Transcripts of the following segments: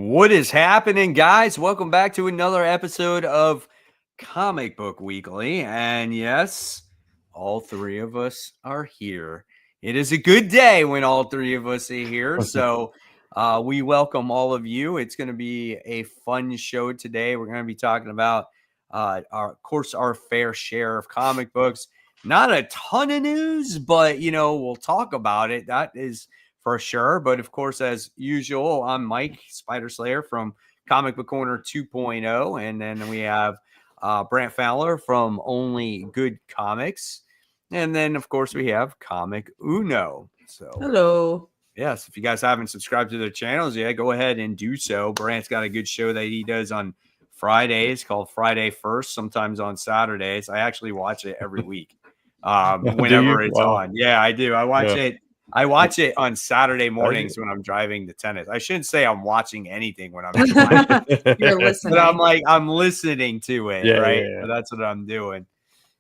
What is happening, guys? Welcome back to another episode of Comic Book Weekly. And yes, all three of us are here. It is a good day when all three of us are here. So we welcome all of you. It's going to be a fun show today. We're going to be talking about, our fair share of comic books. Not a ton of news, but, we'll talk about it. That is for sure. But of course, as usual, I'm Mike Spider Slayer from Comic Book Corner 2.0. And then we have Brant Fowler from Only Good Comics. And then, of course, we have Comic Uno. So, hello. Yes, if you guys haven't subscribed to their channels yet, go ahead and do so. Brant's got a good show that he does on Fridays called Friday First, sometimes on Saturdays. I actually watch it every week whenever it's on. Yeah, I do. I watch it. I watch it on Saturday mornings when I'm driving to tennis. I shouldn't say I'm watching anything when I'm driving. You're listening. But I'm listening to it, right? Yeah. So that's what I'm doing.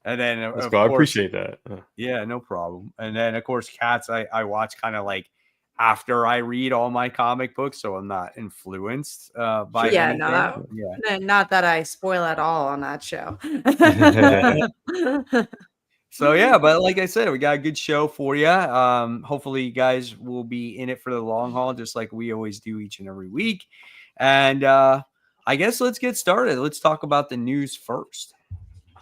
And then, of course, I appreciate that. Yeah, no problem. And then, of course, Cats, I watch kind of like after I read all my comic books, so I'm not influenced by anything. Not that I spoil at all on that show. So yeah, but like I said, we got a good show for you. Hopefully you guys will be in it for the long haul, just like we always do each and every week. And I guess let's get started. Let's talk about the news first.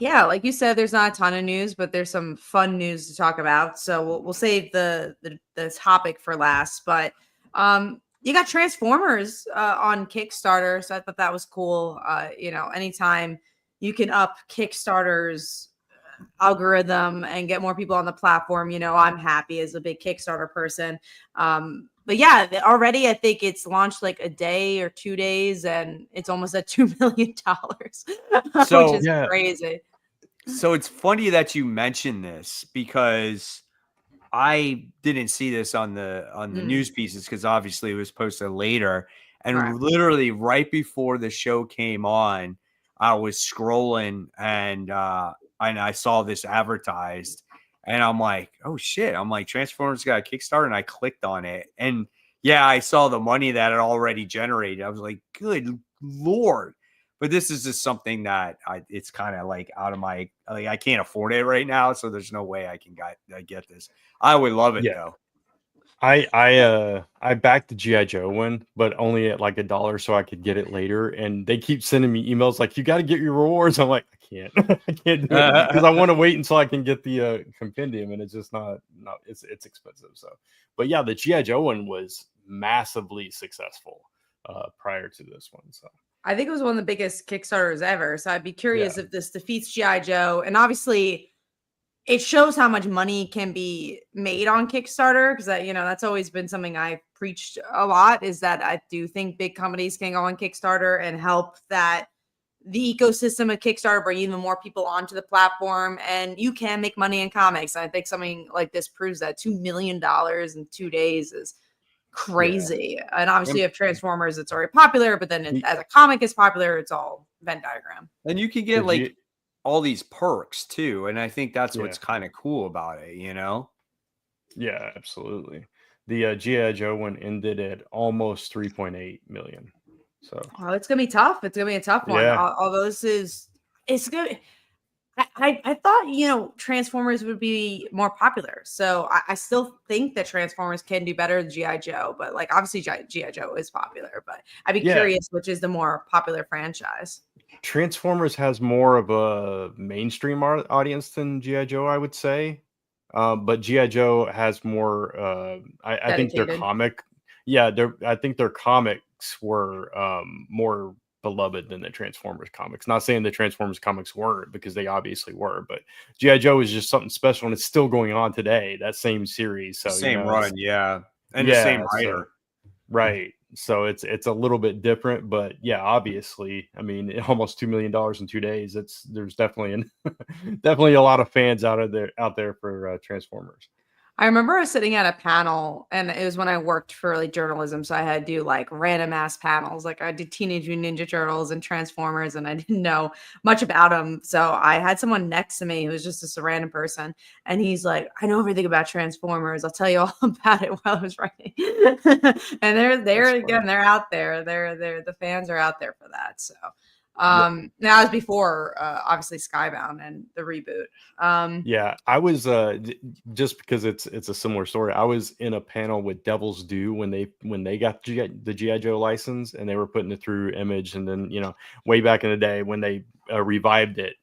Yeah, like you said, there's not a ton of news, but there's some fun news to talk about. So we'll save the topic for last. But you got Transformers on Kickstarter, so I thought that was cool. Anytime you can up Kickstarter's algorithm and get more people on the platform, I'm happy as a big Kickstarter person. But yeah, already I think it's launched like a day or 2 days and it's almost at $2 million, which is crazy. So it's funny that you mentioned this because I didn't see this on the news pieces because obviously it was posted later. And literally right before the show came on, I was scrolling and I saw this advertised and I'm like, oh shit. I'm like, Transformers got a Kickstarter, and I clicked on it. And yeah, I saw the money that it already generated. I was like, good Lord. But this is just something that it's kind of like out of my, like, I can't afford it right now. So there's no way I can get this. I would love it though. I backed the G.I. Joe one, but only at like $1 so I could get it later. And they keep sending me emails like, you got to get your rewards. I'm like, I can't do it because I want to wait until I can get the compendium, and it's just not it's expensive. So, but yeah, the G.I. Joe one was massively successful prior to this one. So I think it was one of the biggest Kickstarters ever. So I'd be curious if this defeats G.I. Joe, and obviously it shows how much money can be made on Kickstarter, because that's always been something I've preached a lot, is that I do think big companies can go on Kickstarter and help that the ecosystem of Kickstarter bring even more people onto the platform, and you can make money in comics. I think something like this proves that $2 million in 2 days is crazy. Yeah. And obviously you have Transformers, it's already popular, but then as a comic is popular, it's all Venn diagram. And you can get all these perks too, and I think that's what's kind of cool about it, Yeah, absolutely. The G.I. Joe one ended at almost 3.8 million. So it's gonna be tough. It's gonna be a tough one. Although it's good. I thought Transformers would be more popular, so I still think that Transformers can do better than G.I. Joe, but like obviously G.I. Joe is popular, but I'd be curious which is the more popular franchise. Transformers has more of a mainstream audience than G.I. Joe, I would say. But G.I. Joe has more, I think their comic. Yeah, I think their comics were more beloved than the Transformers comics. Not saying the Transformers comics weren't, because they obviously were, but G.I. Joe is just something special, and it's still going on today. That same series. So same run, and the same writer. Right. So it's a little bit different, but yeah, obviously, I mean, almost $2 million in 2 days. There's definitely definitely a lot of fans out there for Transformers. I remember I was sitting at a panel, and it was when I worked for like journalism, so I had to do like random ass panels. Like I did Teenage Mutant Ninja Turtles and Transformers, and I didn't know much about them. So I had someone next to me who was just a random person, and he's like, "I know everything about Transformers. I'll tell you all about it while I was writing." And they're again, they're out there. They're the fans are out there for that. So. That was before obviously Skybound and the reboot. Yeah, I was just because it's a similar story. I was in a panel with Devil's Due when they got the GI Joe license, and they were putting it through Image, and then way back in the day when they revived it.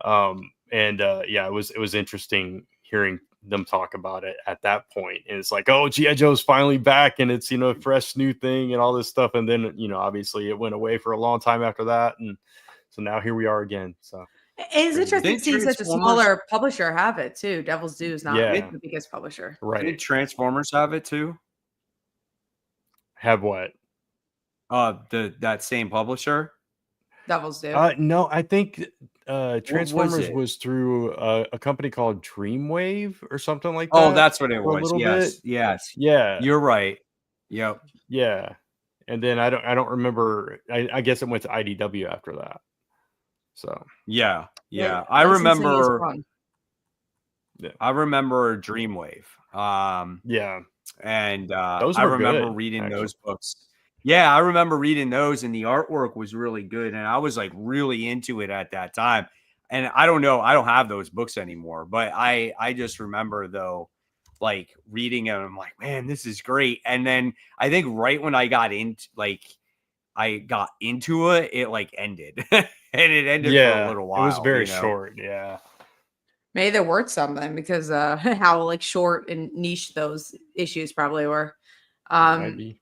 Yeah, it was interesting hearing them talk about it at that point. And it's like, oh, GI Joe's finally back, and it's a fresh new thing and all this stuff. And then obviously it went away for a long time after that, and so now here we are again. So it's interesting to see such a smaller publisher have it too. Devil's Due is not the biggest publisher, right? Did Transformers have it too? Have what? That same publisher. Devil's Due. No, I think Transformers was through a company called Dreamwave or something like that. Oh, that's what it was. A little bit. Yes. Yeah. You're right. Yep. Yeah. And then I don't remember. I guess it went to IDW after that. So yeah. I remember. Yeah. I remember Dreamwave. Yeah. And I remember reading those books. Yeah, I remember reading those, and the artwork was really good, and I was like really into it at that time. And I don't know, I don't have those books anymore, but I just remember though, like reading them, I'm like, man, this is great. And then I think right when I got into it, it like ended, and it ended for a little while. It was very short. Yeah. Maybe they're worth something because how like short and niche those issues probably were. Might be.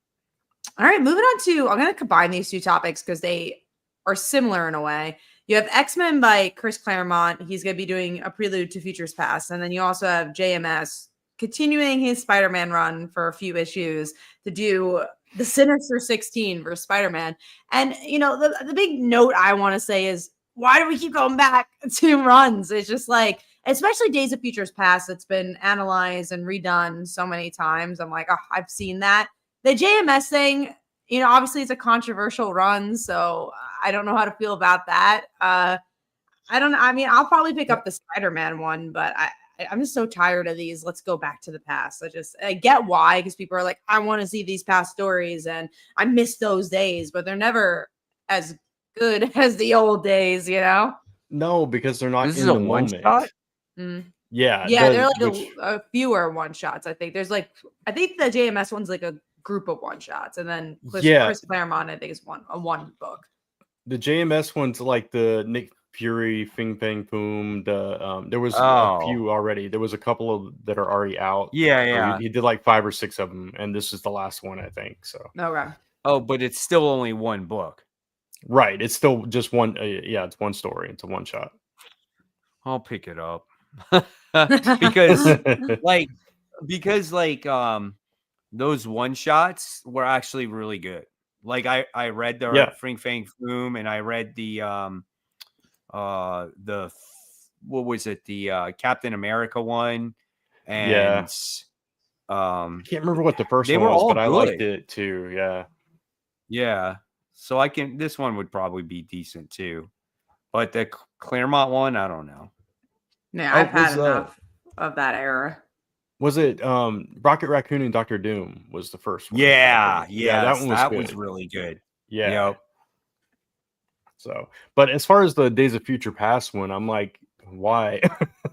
All right, moving on to, I'm going to combine these two topics because they are similar in a way. You have X-Men by Chris Claremont. He's going to be doing a prelude to Futures Past. And then you also have JMS continuing his Spider-Man run for a few issues to do the Sinister 16 versus Spider-Man. And, the big note I want to say is, why do we keep going back to runs? It's just like, especially Days of Futures Past, it's been analyzed and redone so many times. I'm like, oh, I've seen that. The JMS thing, obviously it's a controversial run, so I don't know how to feel about that. I don't know. I mean, I'll probably pick up the Spider-Man one, but I'm just so tired of these. Let's go back to the past. I get why, because people are like, I want to see these past stories, and I miss those days, but they're never as good as the old days, No, because they're not in the moment. Shot? Yeah, they're like a fewer one shots. I think the JMS one's like a group of one shots, and then Chris Claremont, I think, is a one book. The JMS one's like the Nick Fury, Fing Fang Boom. There was a few already. There was a couple that are already out. Yeah. He did like 5 or 6 of them, and this is the last one, I think. So. Okay. Oh, but it's still only one book. Right. It's still just one. It's one story. It's a one shot. I'll pick it up because those one shots were actually really good. Like I read the Fing Fang Foom, and I read the what was it, the Captain America one, and I can't remember what the first one was, but I liked it too. Yeah. So this one would probably be decent too, but the Claremont one, I don't know. Yeah, I've had enough of that era. Was it Rocket Raccoon and Dr. Doom was the first one? Yeah, that was really good. Yeah. Yep. So, but as far as the Days of Future Past one, I'm like, why?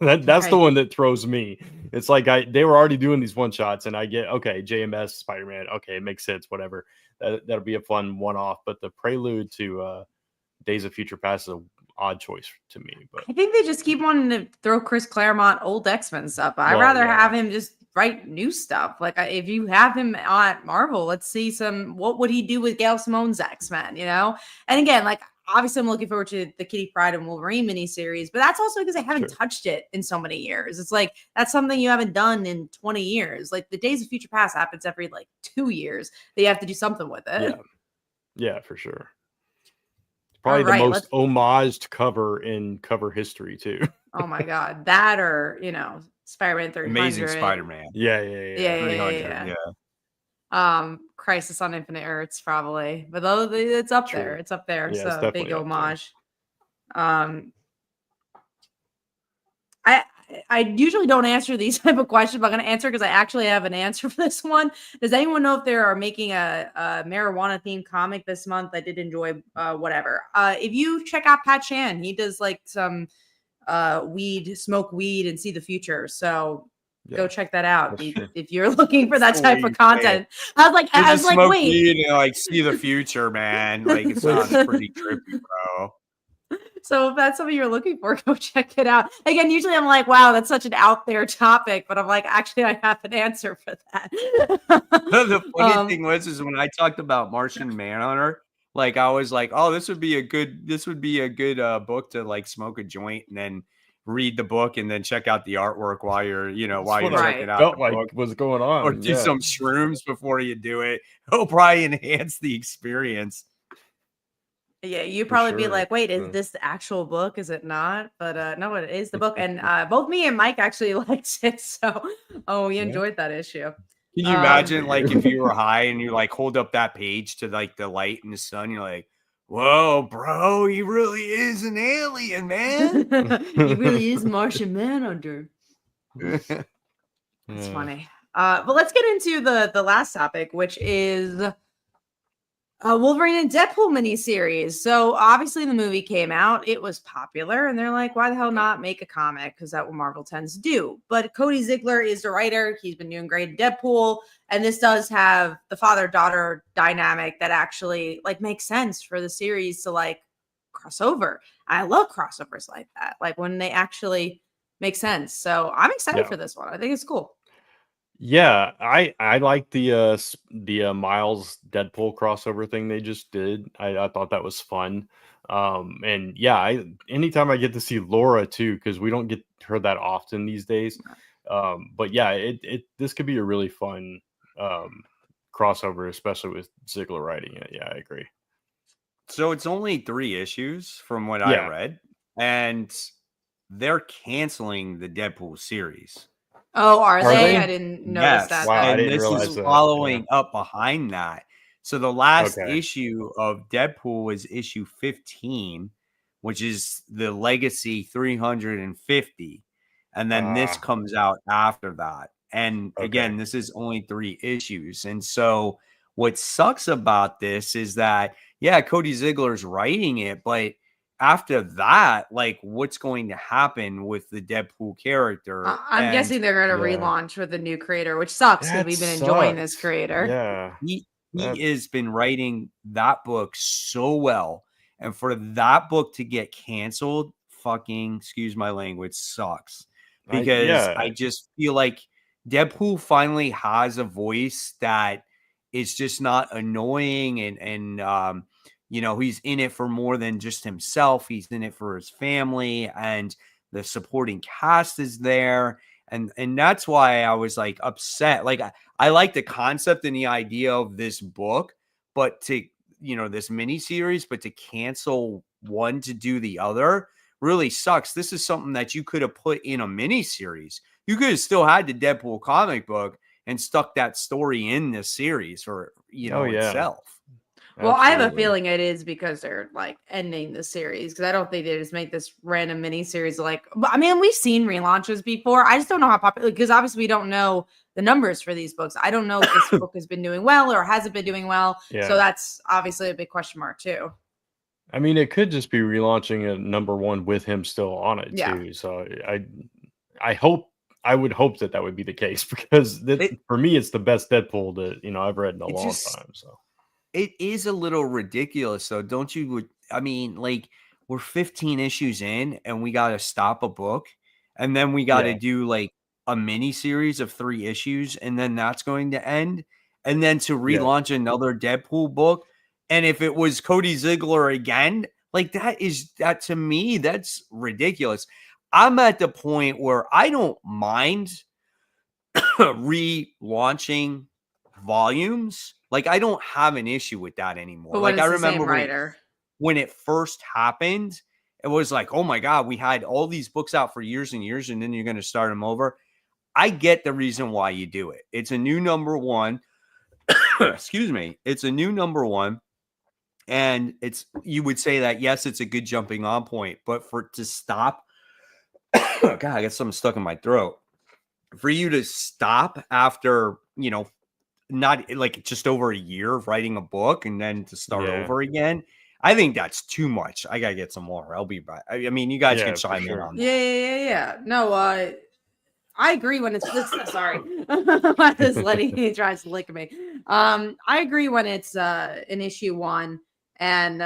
That's the one that throws me. It's like they were already doing these one shots, and I get JMS Spider-Man. Okay, it makes sense. Whatever. That'll be a fun one-off. But the prelude to Days of Future Past is an odd choice to me. But I think they just keep wanting to throw Chris Claremont old X-Men stuff. I'd rather have him just write new stuff. Like if you have him at Marvel, let's see what would he do with Gail Simone's X-Men, And again, like obviously I'm looking forward to the Kitty Pryde and Wolverine miniseries, but that's also because I haven't touched it in so many years. It's like that's something you haven't done in 20 years. Like the Days of Future Past happens every like 2 years. That you have to do something with it. Yeah, for sure. Probably the most homaged cover in cover history too. Oh my god, that or Spider-Man 300. Amazing Spider-Man. Yeah. 300, Crisis on Infinite Earths probably, but though it's up there. It's up there. Yeah, so big homage. I usually don't answer these type of questions, but I'm going to answer because I actually have an answer for this one. Does anyone know if they are making a marijuana themed comic this month? I did enjoy whatever. If you check out Pat Chan, he does like some smoke weed and see the future. So go check that out if you're looking for that type of content. I was like, wait, weed and like see the future, man. Like it sounds pretty trippy, bro. So if that's something you're looking for, go check it out. Again, usually I'm like, wow, that's such an out there topic, but I'm like, actually, I have an answer for that. The funny thing is when I talked about Martian Manhunter, like I was like, oh, this would be a good book to like smoke a joint and then read the book and then check out the artwork while you're checking out. Felt like what's going on, or do some shrooms before you do it. It'll probably enhance the experience. Yeah, you'd probably be like, wait, is this the actual book? Is it not? But no, it is the book. And both me and Mike actually liked it. So, we enjoyed that issue. Can you imagine, like, if you were high and you, like, hold up that page to, like, the light in the sun, you're like, whoa, bro, he really is an alien, man. He really is Martian Manhunter. That's funny. But let's get into the last topic, which is Wolverine and Deadpool miniseries. So obviously the movie came out, it was popular, and they're like, why the hell not make a comic? Because that's what Marvel tends to do. But Cody Ziegler is the writer. He's been doing great in Deadpool, and this does have the father-daughter dynamic that actually like makes sense for the series to like cross over. I love crossovers like that, like when they actually make sense. So I'm excited for this one. I think it's cool. Yeah, I like the Miles Deadpool crossover thing they just did. I thought that was fun. And yeah, anytime I get to see Laura too, because we don't get her that often these days. But yeah, this could be a really fun crossover, especially with Ziegler writing it. Yeah, I agree. So it's only 3 issues from what I read, and they're canceling the Deadpool series. Oh, are they? I didn't notice that. Wow, and this is following up behind that. So the last issue of Deadpool was issue 15, which is the Legacy 350. And then this comes out after that. And again, this is only 3 issues. And so what sucks about this is that, Cody Ziegler's writing it, but after that, like what's going to happen with the Deadpool character? I'm guessing they're going to relaunch with a new creator, which sucks because we've been enjoying this creator. Yeah. He has been writing that book so well. And for that book to get canceled, fucking, excuse my language, sucks. Because I just feel like Deadpool finally has a voice that is just not annoying and he's in it for more than just himself. He's in it for his family, and the supporting cast is there. And that's why I was like upset. Like I like the concept and the idea of this book, but to, this miniseries, but to cancel one to do the other really sucks. This is something that you could have put in a miniseries. You could have still had the Deadpool comic book and stuck that story in this series for, itself. Well, I have a feeling it is because they're like ending the series, because I don't think they just make this random mini series. Like, I mean, we've seen relaunches before. I just don't know how popular, because obviously we don't know the numbers for these books. I don't know if this book has been doing well or hasn't been doing well. Yeah. So that's obviously a big question mark too. I mean, it could just be relaunching a #1 with him still on it too. So I would hope that would be the case, because for me, it's the best Deadpool that I've read in a long time. So. It is a little ridiculous, though, don't you? I mean, like, we're 15 issues in, and we got to stop a book, and then we got to do, like, a mini series of 3 issues, and then that's going to end, and then to relaunch another Deadpool book, and if it was Cody Ziegler again, like, that to me, that's ridiculous. I'm at the point where I don't mind relaunching volumes. Like, I don't have an issue with that anymore. But like, I remember when it first happened, it was like, oh my God, we had all these books out for years and years, and then you're going to start them over. I get the reason why you do it. It's a new number one. Excuse me. It's a new number one. And you would say that, yes, it's a good jumping on point, but for it to stop, God, I got something stuck in my throat. For you to stop after, not like just over a year of writing a book and then to start over again, I think that's too much. I gotta get some more. I'll be back. I mean, you guys can chime in on that. Yeah. No, I agree when it's sorry. This lady he tries to lick me. I agree when it's an issue one and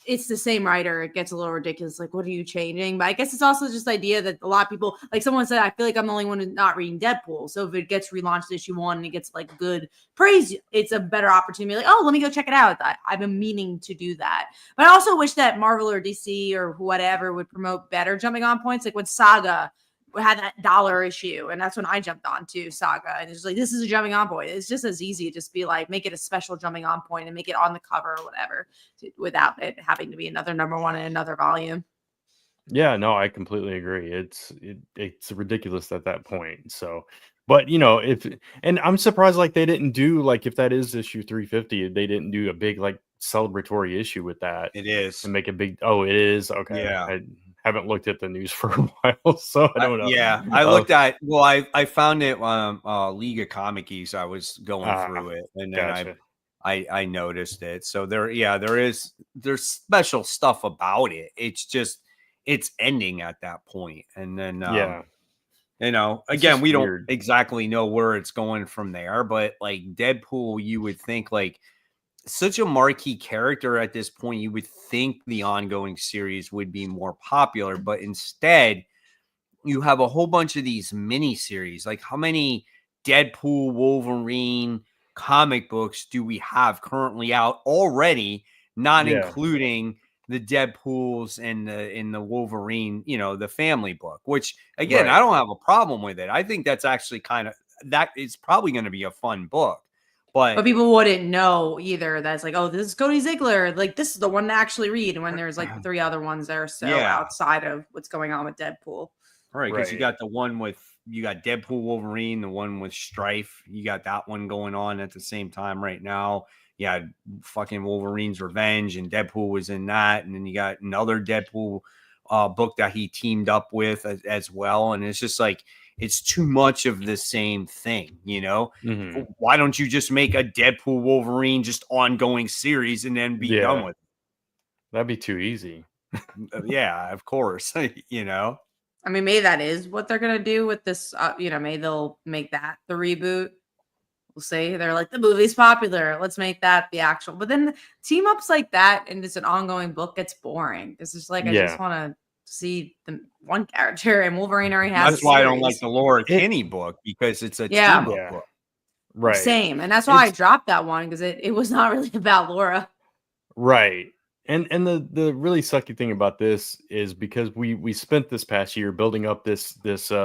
it's the same writer. It gets a little ridiculous. Like, what are you changing? But I guess it's also just the idea that a lot of people, like someone said, I feel like I'm the only one who's not reading Deadpool. So if it gets relaunched issue one and it gets like good praise, it's a better opportunity. Like, oh, let me go check it out. I've been meaning to do that. But I also wish that Marvel or DC or whatever would promote better jumping on points. Like when Saga had that $1 issue, and that's when I jumped on to Saga, and it's like, this is a jumping on point. It's just as easy to just be like, make it a special jumping on point and make it on the cover or whatever, without it having to be another number one in another volume. Yeah, no, I completely agree. It's ridiculous at that point. So, but and I'm surprised like they didn't do, like, if that is issue 350, they didn't do a big like celebratory issue with that. It is, and make a big. Oh, it is, okay. Yeah. Haven't looked at the news for a while, so I don't know. I looked at. Well, I found it on League of Comic Geeks. I was going through it, and then I noticed it. So there's special stuff about it. It's just it's ending at that point, and then again, we don't exactly know where it's going from there. But like Deadpool, you would think like such a marquee character at this point, you would think the ongoing series would be more popular, but instead you have a whole bunch of these miniseries. Like, how many Deadpool, Wolverine comic books do we have currently out already, not including the Deadpools and the Wolverine, the family book, which again, I don't have a problem with it. I think that's actually that is probably going to be a fun book. But people wouldn't know either. That's like, oh, this is Cody Ziegler. Like, this is the one to actually read. When there's like 3 other ones that are outside of what's going on with Deadpool. Right, because you got the one you got Deadpool Wolverine, the one with Strife. You got that one going on at the same time right now. You had fucking Wolverine's Revenge, and Deadpool was in that. And then you got another Deadpool book that he teamed up with as well. And it's just like, it's too much of the same thing, Mm-hmm. Why don't you just make a Deadpool Wolverine just ongoing series and then be done with it? That'd be too easy. Yeah, of course. I mean, maybe that is what they're gonna do with this. Maybe they'll make that the reboot. We'll see. They're like, the movie's popular, let's make that the actual. But then team ups like that and it's an ongoing book gets boring. It's just like I just want to see the one character, and Wolverine already has. That's why I don't like the Laura Kinney book, because it's a team up book. Right. Same. And that's why I dropped that one, because it was not really about Laura. Right. And the really sucky thing about this is because we spent this past year building up this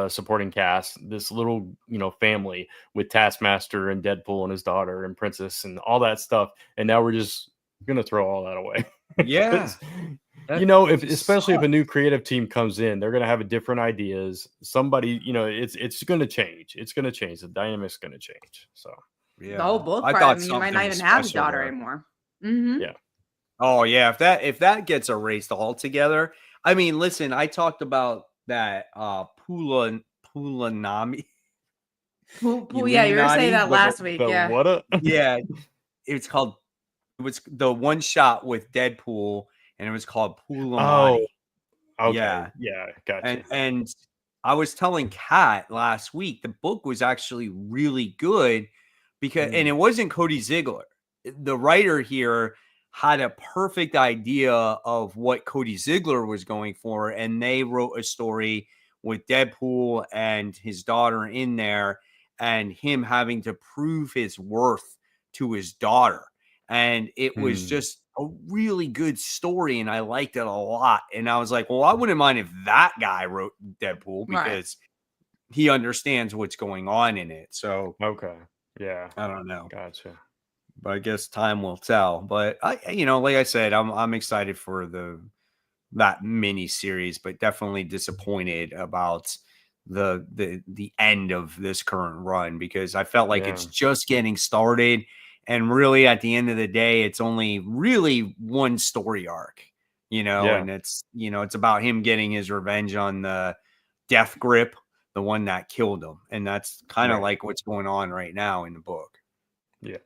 supporting cast, this little family with Taskmaster and Deadpool and his daughter and Princess and all that stuff, and now we're just gonna throw all that away. Yeah. Especially if a new creative team comes in, they're gonna have different ideas. Somebody, it's gonna change. It's gonna change. The dynamic's gonna change. So the whole book. You might not even have his daughter anymore. Mm-hmm. Yeah. Oh yeah, if that gets erased altogether. I mean, listen, I talked about that Pulanami. You were saying that last week. Yeah, it was the one shot with Deadpool, and it was called Pulamani. Oh, okay. Yeah, gotcha. And I was telling Kat last week, the book was actually really good because, and it wasn't Cody Ziegler. The writer here had a perfect idea of what Cody Ziegler was going for, and they wrote a story with Deadpool and his daughter in there, and him having to prove his worth to his daughter. And it was just a really good story, and I liked it a lot. And I was like, well, I wouldn't mind if that guy wrote Deadpool, because he understands what's going on in it. So okay, yeah, I don't know. Gotcha. But I guess time will tell. But like I said, I'm excited for that mini series, but definitely disappointed about the end of this current run, because I felt like it's just getting started, and really at the end of the day, it's only really one story arc, and it's it's about him getting his revenge on the Death Grip, the one that killed him, and that's kind of like what's going on right now in the book. Yeah.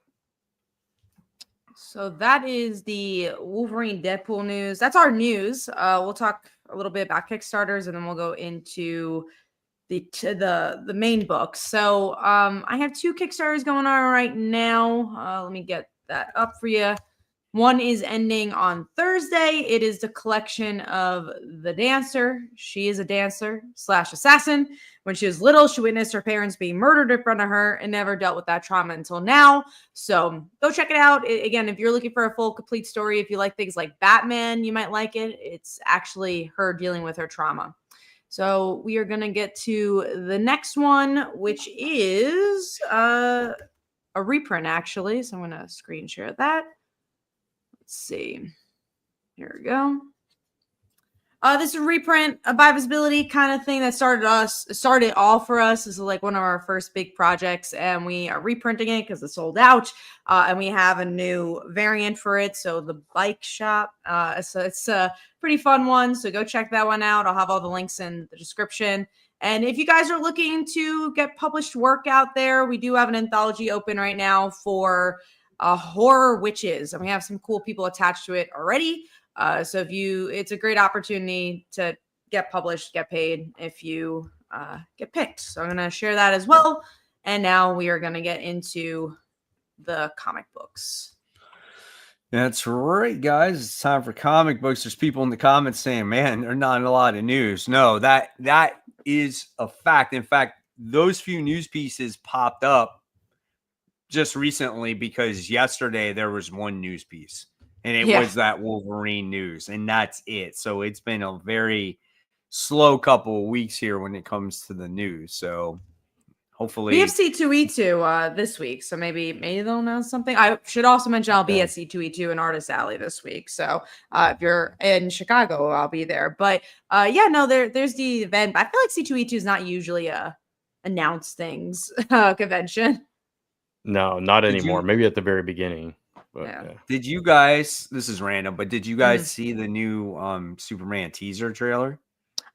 So that is the Wolverine Deadpool news. That's our news. We'll talk a little bit about Kickstarters, and then we'll go into the main book. So I have 2 Kickstarters going on right now. Let me get that up for you. One is ending on Thursday. It is the collection of The Dancer. She is a dancer / assassin. When she was little, she witnessed her parents being murdered in front of her and never dealt with that trauma until now. So go check it out. Again, if you're looking for a full, complete story, if you like things like Batman, you might like it. It's actually her dealing with her trauma. So we are going to get to the next one, which is a reprint, actually. So I'm going to screen share that. Let's see. Here we go. This is a reprint, a by visibility kind of thing that started all for us. This is like one of our first big projects, and we are reprinting it because it's sold out. And we have a new variant for it. So the bike shop. So it's a pretty fun one. So go check that one out. I'll have all the links in the description. And if you guys are looking to get published work out there, we do have an anthology open right now for horror witches, and we have some cool people attached to it already. So it's a great opportunity to get published, get paid if you get picked. So I'm going to share that as well. And now we are going to get into the comic books. That's right, guys. It's time for comic books. There's people in the comments saying, man, there's not a lot of news. No, that is a fact. In fact, those few news pieces popped up just recently because yesterday there was one news piece. And it was that Wolverine news, and that's it. So it's been a very slow couple of weeks here when it comes to the news. So hopefully we have C2E2 this week, so maybe they'll announce something. I should also mention I'll be at C2E2 in Artist Alley this week. So if you're in Chicago, I'll be there. But there's the event. I feel like C2E2 is not usually a announce things convention. No, not anymore. Maybe at the very beginning. But, Did you guys, this is random, but did you guys see the new Superman teaser trailer?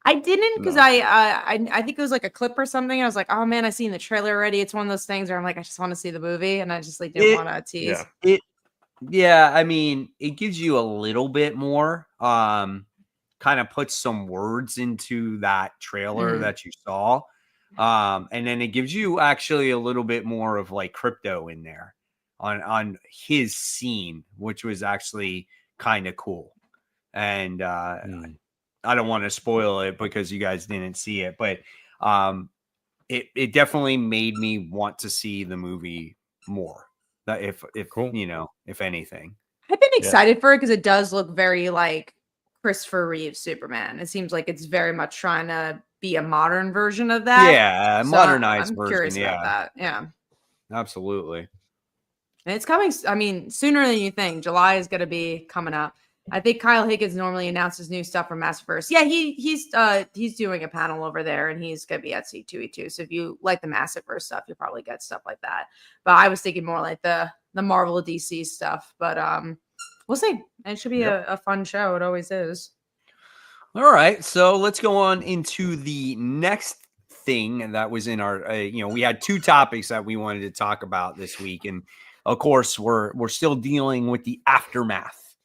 I didn't, because I think it was like a clip or something. I was like, oh man, I've seen the trailer already. It's one of those things where I'm like, I just want to see the movie, and I just like didn't want to tease. I mean, it gives you a little bit more, kind of puts some words into that trailer that you saw. And then it gives you actually a little bit more of like crypto in there on his scene, which was actually kind of cool. And I don't want to spoil it because you guys didn't see it, but it definitely made me want to see the movie more. If cool. If anything. I've been excited for it because it does look very like Christopher Reeve's Superman. It seems like it's very much trying to be a modern version of that. Yeah, modernized version. Curious about that. Yeah. Absolutely. And it's coming, I mean, sooner than you think. July is going to be coming up. I think Kyle Higgins normally announces new stuff from Massiverse. Yeah, he's doing a panel over there, and he's going to be at C2E2. So if you like the Massiverse stuff, you'll probably get stuff like that. But I was thinking more like the Marvel DC stuff. But we'll see. It should be a fun show. It always is. All right, so let's go on into the next thing that was in our. We had 2 topics that we wanted to talk about this week, and of course, we're still dealing with the aftermath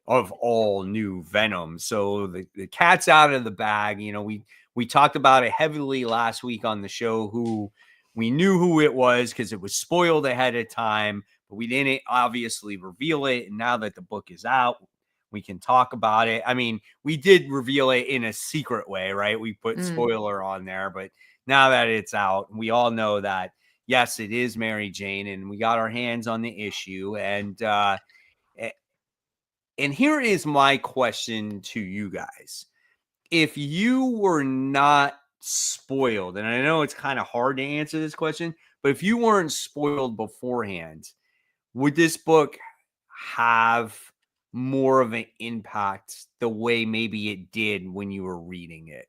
of All-New Venom. So the cat's out of the bag. We talked about it heavily last week on the show. Who we knew who it was because it was spoiled ahead of time, but we didn't obviously reveal it. And now that the book is out, we can talk about it. I mean, we did reveal it in a secret way, right? We put spoiler on there, but now that it's out, we all know that. Yes, it is Mary Jane, and we got our hands on the issue. And here is my question to you guys. If you were not spoiled, and I know it's kind of hard to answer this question, but if you weren't spoiled beforehand, would this book have more of an impact the way maybe it did when you were reading it?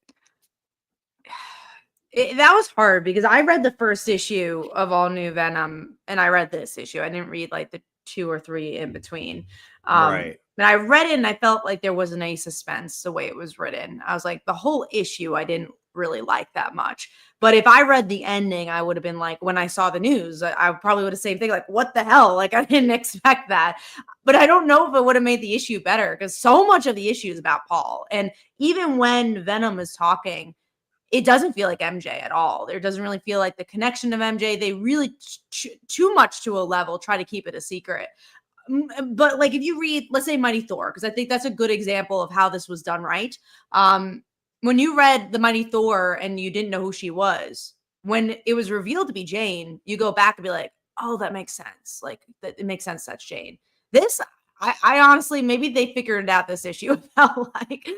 That was hard because I read the first issue of All-New Venom and I read this issue. I didn't read like the 2 or 3 in between. Right. But I read it and I felt like there wasn't any suspense the way it was written. I was like, the whole issue I didn't really like that much. But if I read the ending, I would have been like, when I saw the news, I probably would have same thing, like, what the hell? Like, I didn't expect that. But I don't know if it would have made the issue better because so much of the issue is about Paul. And even when Venom is talking, it doesn't feel like MJ at all. There doesn't really feel like the connection of MJ. They really too much to a level try to keep it a secret. But like if you read, let's say Mighty Thor, because I think that's a good example of how this was done right. When you read the Mighty Thor and you didn't know who she was, when it was revealed to be Jane, you go back and be like, oh, that makes sense. Like it makes sense that's Jane. This, I honestly, maybe they figured it out this issue. About like,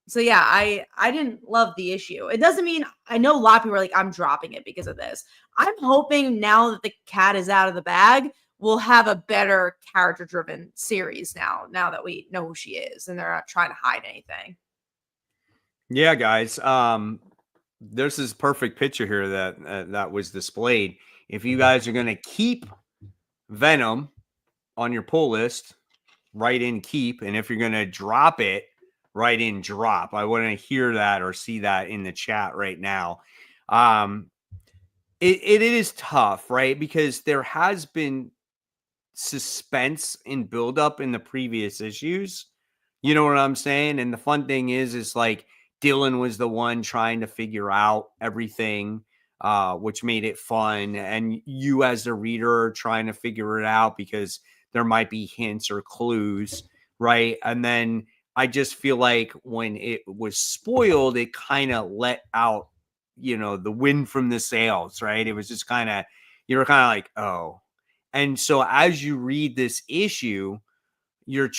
so yeah, I didn't love the issue. It doesn't mean, I know a lot of people are like, I'm dropping it because of this. I'm hoping now that the cat is out of the bag, we'll have a better character driven series now that we know who she is and they're not trying to hide anything. Yeah, guys. There's this perfect picture here that was displayed. If you guys are going to keep Venom on your pull list, write in keep. And if you're going to drop it, write in drop. I want to hear that or see that in the chat right now. It is tough, right? Because there has been suspense and buildup in the previous issues. You know what I'm saying? And the fun thing is like Dylan was the one trying to figure out everything, which made it fun. And you as the reader trying to figure it out because there might be hints or clues, right? And then I just feel like when it was spoiled, it kind of let out, the wind from the sails, right? It was just you were kind of like, oh. And so as you read this issue, you're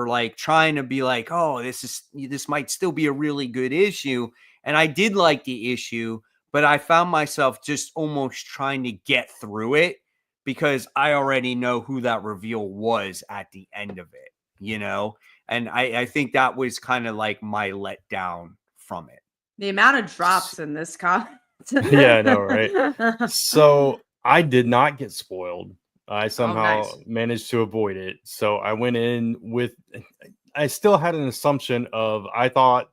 like trying to be like, oh, this might still be a really good issue. And I did like the issue, but I found myself just almost trying to get through it because I already know who that reveal was at the end of it, And I think that was kind of like my letdown from it. The amount of drops in this comic. Yeah, I know, right? So I did not get spoiled. I somehow managed to avoid it. So I went in with, I still had an assumption of, I thought,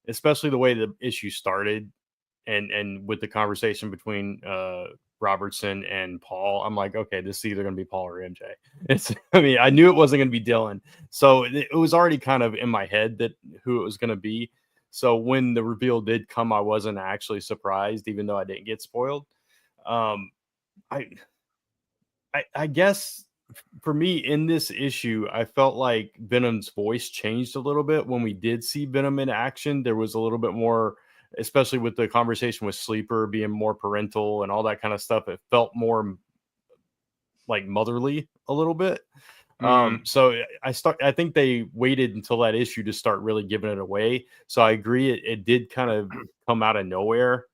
especially the way the issue started and with the conversation between Robertson and Paul, I'm like, okay, this is either going to be Paul or MJ. I knew it wasn't going to be Dylan. So it was already kind of in my head that who it was going to be. So when the reveal did come, I wasn't actually surprised, even though I didn't get spoiled. I guess for me in this issue, I felt like Venom's voice changed a little bit when we did see Venom in action. There was a little bit more, especially with the conversation with Sleeper being more parental and all that kind of stuff. It felt more like motherly a little bit. So I think they waited until that issue to start really giving it away. So I agree. It did kind of come out of nowhere.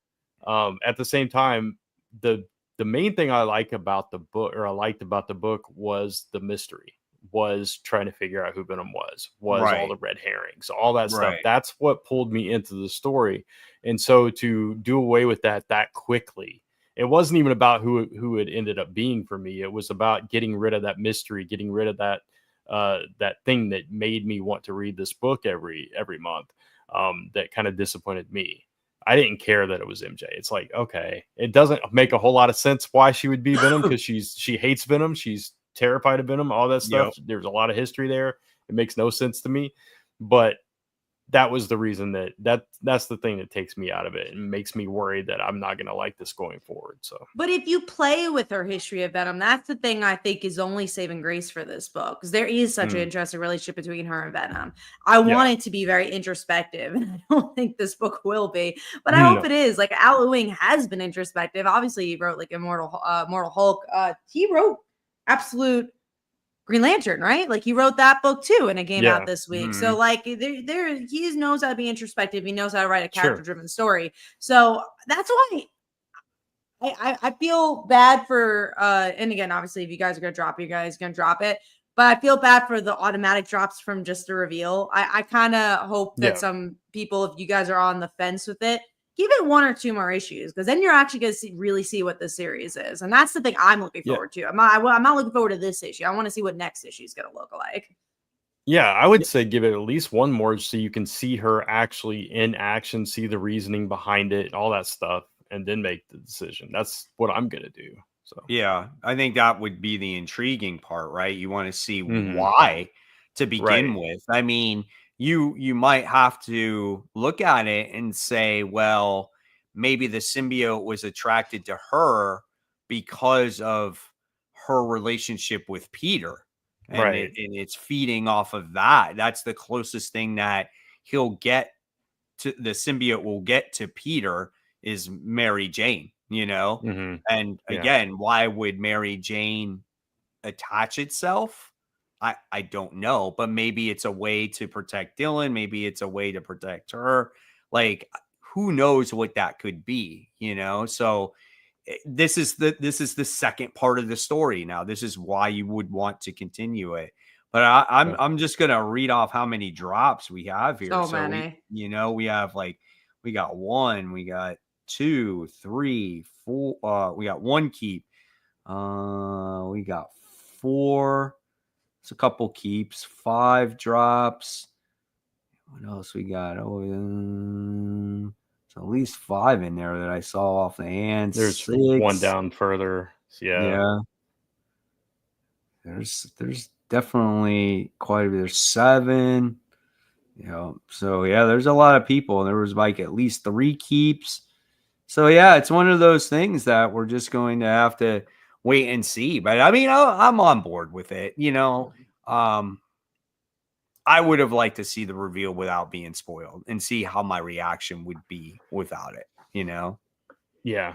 At the same time, the main thing I liked about the book was the mystery, was trying to figure out who Venom was right. All the red herrings, all that stuff. That's what pulled me into the story. And so to do away with that quickly, it wasn't even about who it ended up being for me. It was about getting rid of that mystery, getting rid of that thing that made me want to read this book every month. That kind of disappointed me. I didn't care that it was MJ. It's like, okay, it doesn't make a whole lot of sense why she would be Venom, because she hates Venom. She's terrified of Venom, all that stuff. Yep. There's a lot of history there. It makes no sense to me. But that was the reason that's the thing that takes me out of it and makes me worried that I'm not going to like this going forward. So, but if you play with her history of Venom, that's the thing I think is only saving grace for this book, because there is such an interesting relationship between her and Venom. I want it to be very introspective, and I don't think this book will be, but I hope it is. Like, Al Ewing has been introspective. Obviously, he wrote like Mortal Hulk. He wrote Absolute Green Lantern, right? Like, he wrote that book too, and it came out this week. So like there he knows how to be introspective. He knows how to write a character-driven story. So that's why I feel bad for and again, obviously, if you guys are gonna drop it, you guys are gonna drop it. But I feel bad for the automatic drops from just the reveal. I kind of hope that some people, if you guys are on the fence with it, give it 1 or 2 more issues, because then you're actually going to really see what the series is. And that's the thing I'm looking forward to. I'm not looking forward to this issue. I want to see what next issue is going to look like. Yeah, I would say give it at least 1 more so you can see her actually in action, see the reasoning behind it, all that stuff, and then make the decision. That's what I'm going to do. So yeah, I think that would be the intriguing part, right? You want to see why to begin with. I mean, you might have to look at it and say, well, maybe the symbiote was attracted to her because of her relationship with Peter. And, it's feeding off of that. That's the closest thing that he'll get to, the symbiote will get to Peter, is Mary Jane, you know? And again, why would Mary Jane attach itself? I don't know, but maybe it's a way to protect Dylan. Maybe it's a way to protect her. Like, who knows what that could be, you know? So this is the second part of the story. Now, this is why you would want to continue it. But I'm just gonna read off how many drops we have here. So many. We have we got 1, we got 2, 3, 4. We got 1 keep. We got 4. It's a couple keeps. 5 drops. What else we got? At least 5 in there that I saw off the hands. There's 6. 1 down further. Yeah. There's definitely quite a bit. There's 7. So there's a lot of people. There was at least 3 keeps. So it's one of those things that we're just going to have to wait and see. But I mean, I'm on board with it. I would have liked to see the reveal without being spoiled and see how my reaction would be without it, Yeah.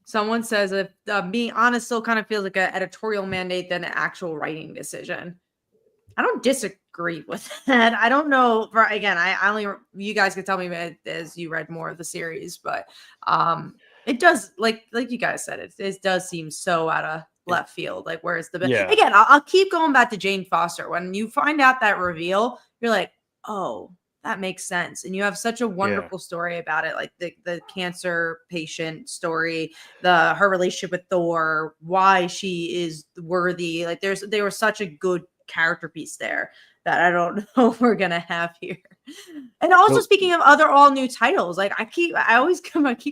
Someone says if being honest still kind of feels like an editorial mandate than an actual writing decision. I don't disagree with that. I don't know. Again, I only, you guys can tell me as you read more of the series, but it does, like you guys said, it does seem so out of left field. Like, where's the again? I'll keep going back to Jane Foster. When you find out that reveal, you're like, oh, that makes sense. And you have such a wonderful story about it, like the cancer patient story, her relationship with Thor, why she is worthy. Like, they were such a good character piece there that I don't know if we're gonna have here. And also, speaking of other all new titles, like I keep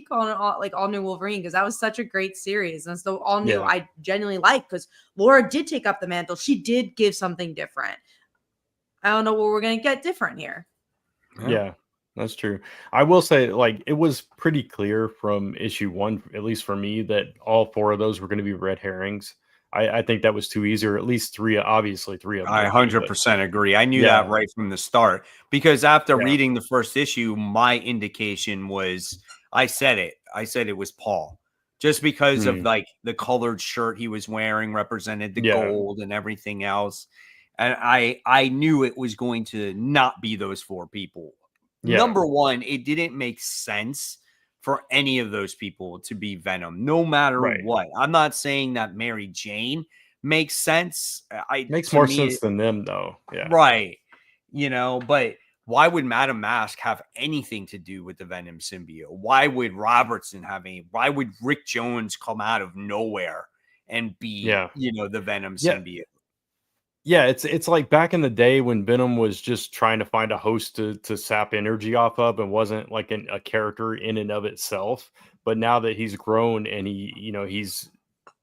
calling it all new Wolverine, because that was such a great series. And so all new, I genuinely like, because Laura did take up the mantle. She did give something different. I don't know what we're gonna get different here. Yeah, that's true. I will say, like, it was pretty clear from issue 1, at least for me, that all 4 of those were going to be red herrings. I think that was too easy, or at least 3, obviously 3 of them. I 100% agree. I knew that right from the start, because after reading the first issue, my indication was, I said it was Paul, just because of like the colored shirt he was wearing represented the gold and everything else. And I knew it was going to not be those 4 people. Number one, it didn't make sense for any of those people to be Venom, no matter what. I'm not saying that Mary Jane makes sense. Makes more sense than them, though. Yeah. Right. But why would Madame Mask have anything to do with the Venom symbiote? Why would Robertson why would Rick Jones come out of nowhere and be, the Venom symbiote? Yeah, it's like back in the day when Venom was just trying to find a host to sap energy off of, and wasn't like a character in and of itself. But now that he's grown and he's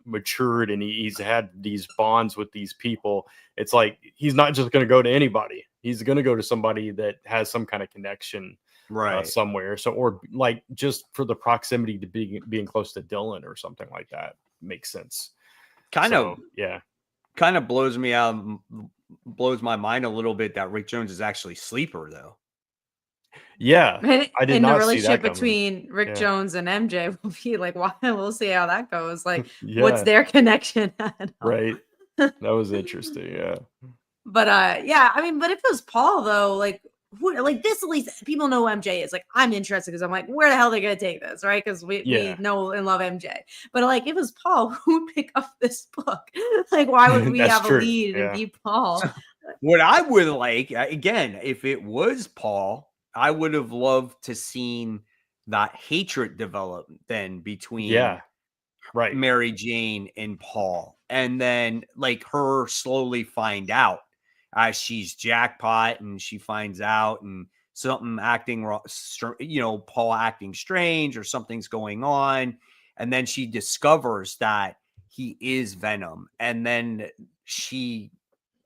matured and he's had these bonds with these people, it's like he's not just going to go to anybody. He's going to go to somebody that has some kind of connection somewhere. So, or like just for the proximity to being close to Dylan or something like that makes sense. Kind of blows my mind a little bit that Rick Jones is actually Sleeper, though. Yeah, I did not the relationship see that coming. between Rick Jones and MJ will be like, why? We'll see how that goes. Like, what's their connection? Right. That was interesting. Yeah. But I mean, but if it was Paul, though, like this, at least people know who MJ is. Like, I'm interested because I'm like, where the hell are they gonna take this, right? Because we know and love MJ. But like, if it was Paul, who would pick up this book? Like, why would we have a lead and be Paul? What I would like, again, if it was Paul, I would have loved to seen that hatred develop then between right Mary Jane and Paul, and then like her slowly find out as she's jackpot and she finds out and something acting wrong, Paul acting strange or something's going on, and then she discovers that he is Venom, and then she,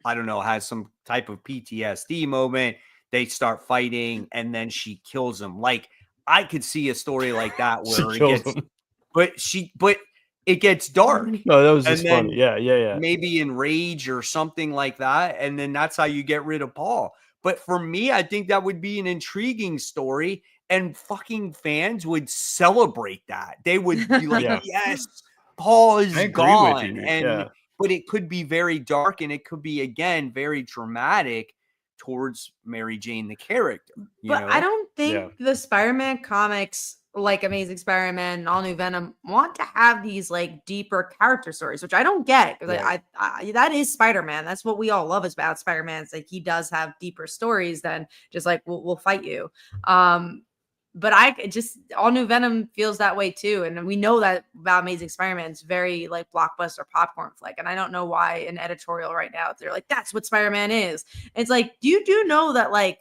I don't know, has some type of PTSD moment. They start fighting, and then she kills him. Like, I could see a story like that where it gets, him. but it gets dark. No, that was just then funny. Yeah. Maybe in rage or something like that, and then that's how you get rid of Paul. But for me, I think that would be an intriguing story, and fucking fans would celebrate that. They would be like, yes, Paul is gone. And but it could be very dark, and it could be, again, very dramatic towards Mary Jane, the character. But I don't think the Spider-Man comics, like Amazing Spider-Man and All-New Venom, want to have these like deeper character stories, which I don't get, because I that is Spider-Man. That's what we all love about Spider-Man. It's like he does have deeper stories than just like we'll fight you. But All-New Venom feels that way too. And we know that about Amazing Spider-Man. It's very like blockbuster popcorn flick. And I don't know why an editorial right now, they're like, that's what Spider-Man is. And it's like, you do know that like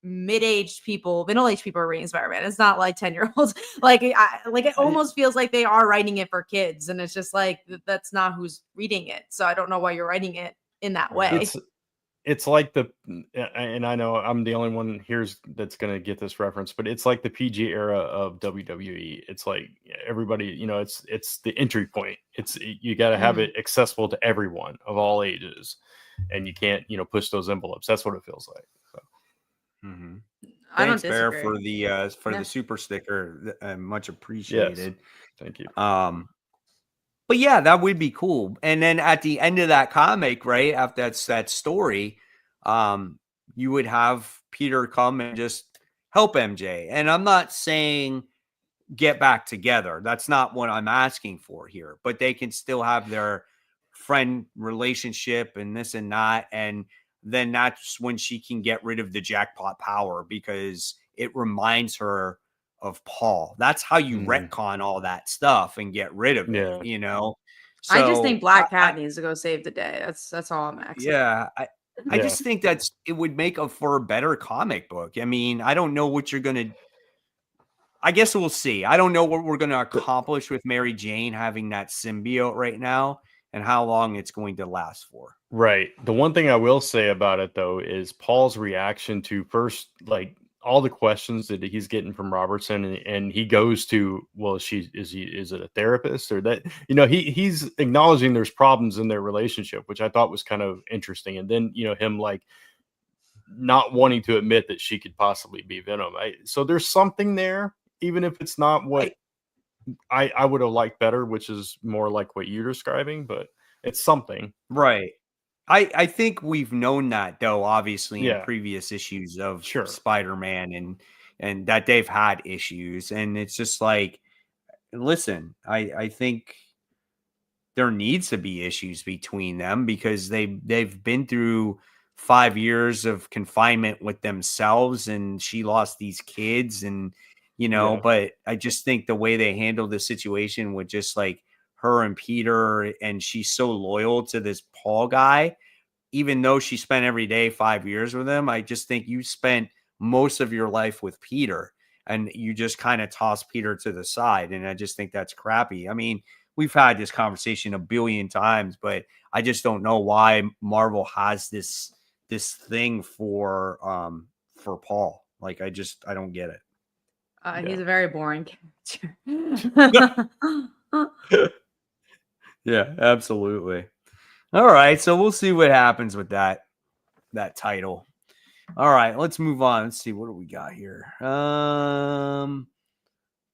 middle-aged people are reading Spider-Man. It's not like 10-year-olds. It almost feels like they are writing it for kids. And it's just like, that's not who's reading it. So I don't know why you're writing it in that way. It's like and I know I'm the only one here that's going to get this reference, but it's like the PG era of WWE. It's like everybody, it's the entry point. You got to have it accessible to everyone of all ages, and you can't, push those envelopes. That's what it feels like. So. Thanks, Bear, for the super sticker. Much appreciated. Yes. Thank you. But yeah, that would be cool. And then at the end of that comic, right after that story, you would have Peter come and just help MJ. And I'm not saying get back together. That's not what I'm asking for here. But they can still have their friend relationship and this and that. And then that's when she can get rid of the jackpot power, because it reminds her of Paul. That's how you retcon all that stuff and get rid of it, So I just think Black Cat needs to go save the day. That's all I'm asking. Yeah, I just think it would make for a better comic book. I mean, I don't know what you're gonna. I guess we'll see. I don't know what we're gonna accomplish with Mary Jane having that symbiote right now, and how long it's going to last for. Right. The one thing I will say about it, though, is Paul's reaction to first, like, all the questions that he's getting from Robertson, and he goes to, well, is it a therapist or that, he's acknowledging there's problems in their relationship, which I thought was kind of interesting. And then, him like not wanting to admit that she could possibly be Venom. So there's something there, even if it's not what I would have liked better, which is more like what you're describing, but it's something. Right. I think we've known that, though, obviously, in previous issues of Spider-Man, and that they've had issues. And it's just like, listen, I think there needs to be issues between them, because they've been through 5 years of confinement with themselves, and she lost these kids, and but I just think the way they handled the situation with just like her and Peter, and she's so loyal to this Paul guy, even though she spent every day 5 years with him. I just think you spent most of your life with Peter, and you just kind of toss Peter to the side. And I just think that's crappy. I mean, we've had this conversation a billion times, but I just don't know why Marvel has this thing for Paul. Like, I don't get it. He's a very boring character. Yeah, absolutely. All right, so we'll see what happens with that title. All right, let's move on. Let's see, what do we got here?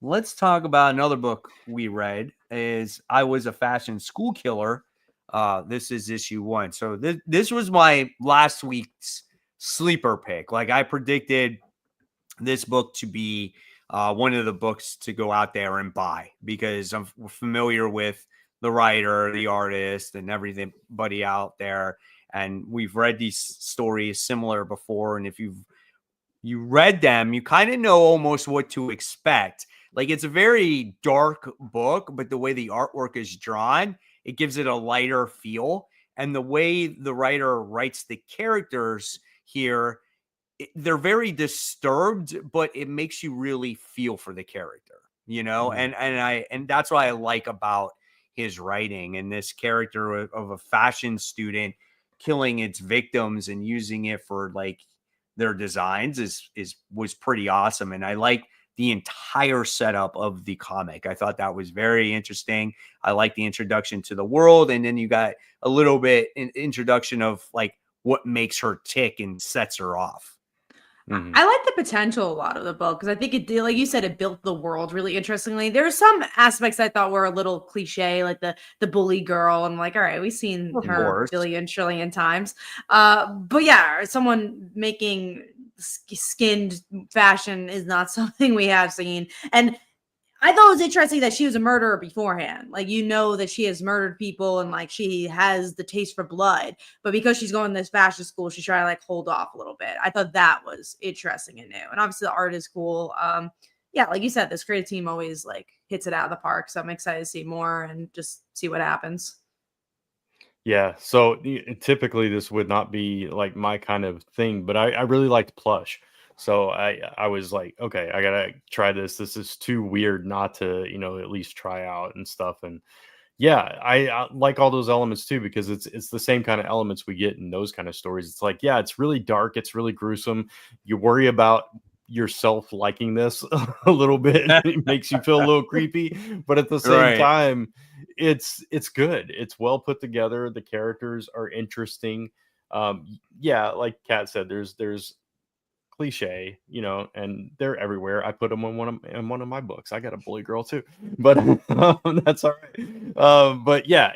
Let's talk about another book we read. Is I Was a Fashion School Killer. This is issue 1. So this was my last week's sleeper pick. Like, I predicted this book to be one of the books to go out there and buy, because I'm familiar with the writer, the artist, and everybody out there. And we've read these stories similar before. And if you've you read them, you kind of know almost what to expect. Like, it's a very dark book, but the way the artwork is drawn, it gives it a lighter feel. And the way the writer writes the characters here, they're very disturbed, but it makes you really feel for the character, and that's what I like about his writing. And this character of a fashion student killing its victims and using it for like their designs was pretty awesome. And I like the entire setup of the comic. I thought that was very interesting. I like the introduction to the world, and then you got a little bit introduction of like what makes her tick and sets her off. I like the potential a lot of the book because I think it did, like you said, it built the world really interestingly. There are some aspects I thought were a little cliche, like the bully girl. I'm like, all right, we've seen her billion trillion times. But yeah, someone making skinned fashion is not something we have seen. And I thought it was interesting that she was a murderer beforehand. Like, that she has murdered people and like she has the taste for blood, but because she's going to this fashion school, she's trying to like hold off a little bit. I thought that was interesting and new. And obviously the art is cool. Yeah, like you said, this creative team always like hits it out of the park. So I'm excited to see more and just see what happens. Yeah. So typically this would not be like my kind of thing, but I really liked plush. So I was like, okay, I gotta try this. This is too weird not to, at least try out and stuff. And yeah, I like all those elements too, because it's the same kind of elements we get in those kind of stories. It's like, yeah, it's really dark, it's really gruesome. You worry about yourself liking this a little bit. It makes you feel a little creepy, but at the same time, it's good. It's well put together. The characters are interesting. Yeah, like Kat said, there's cliche, and they're everywhere. I put them in one of my books. I got a bully girl too, but that's all right. But yeah,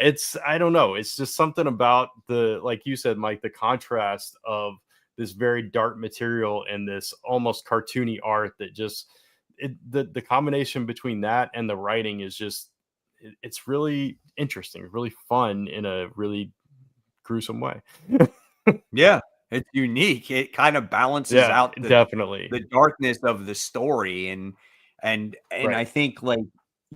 I don't know. It's just something about like you said, Mike, the contrast of this very dark material and this almost cartoony art that just the combination between that and the writing is just it's really interesting, really fun in a really gruesome way. Yeah. It's unique. It kind of balances out definitely the darkness of the story. And right. I think like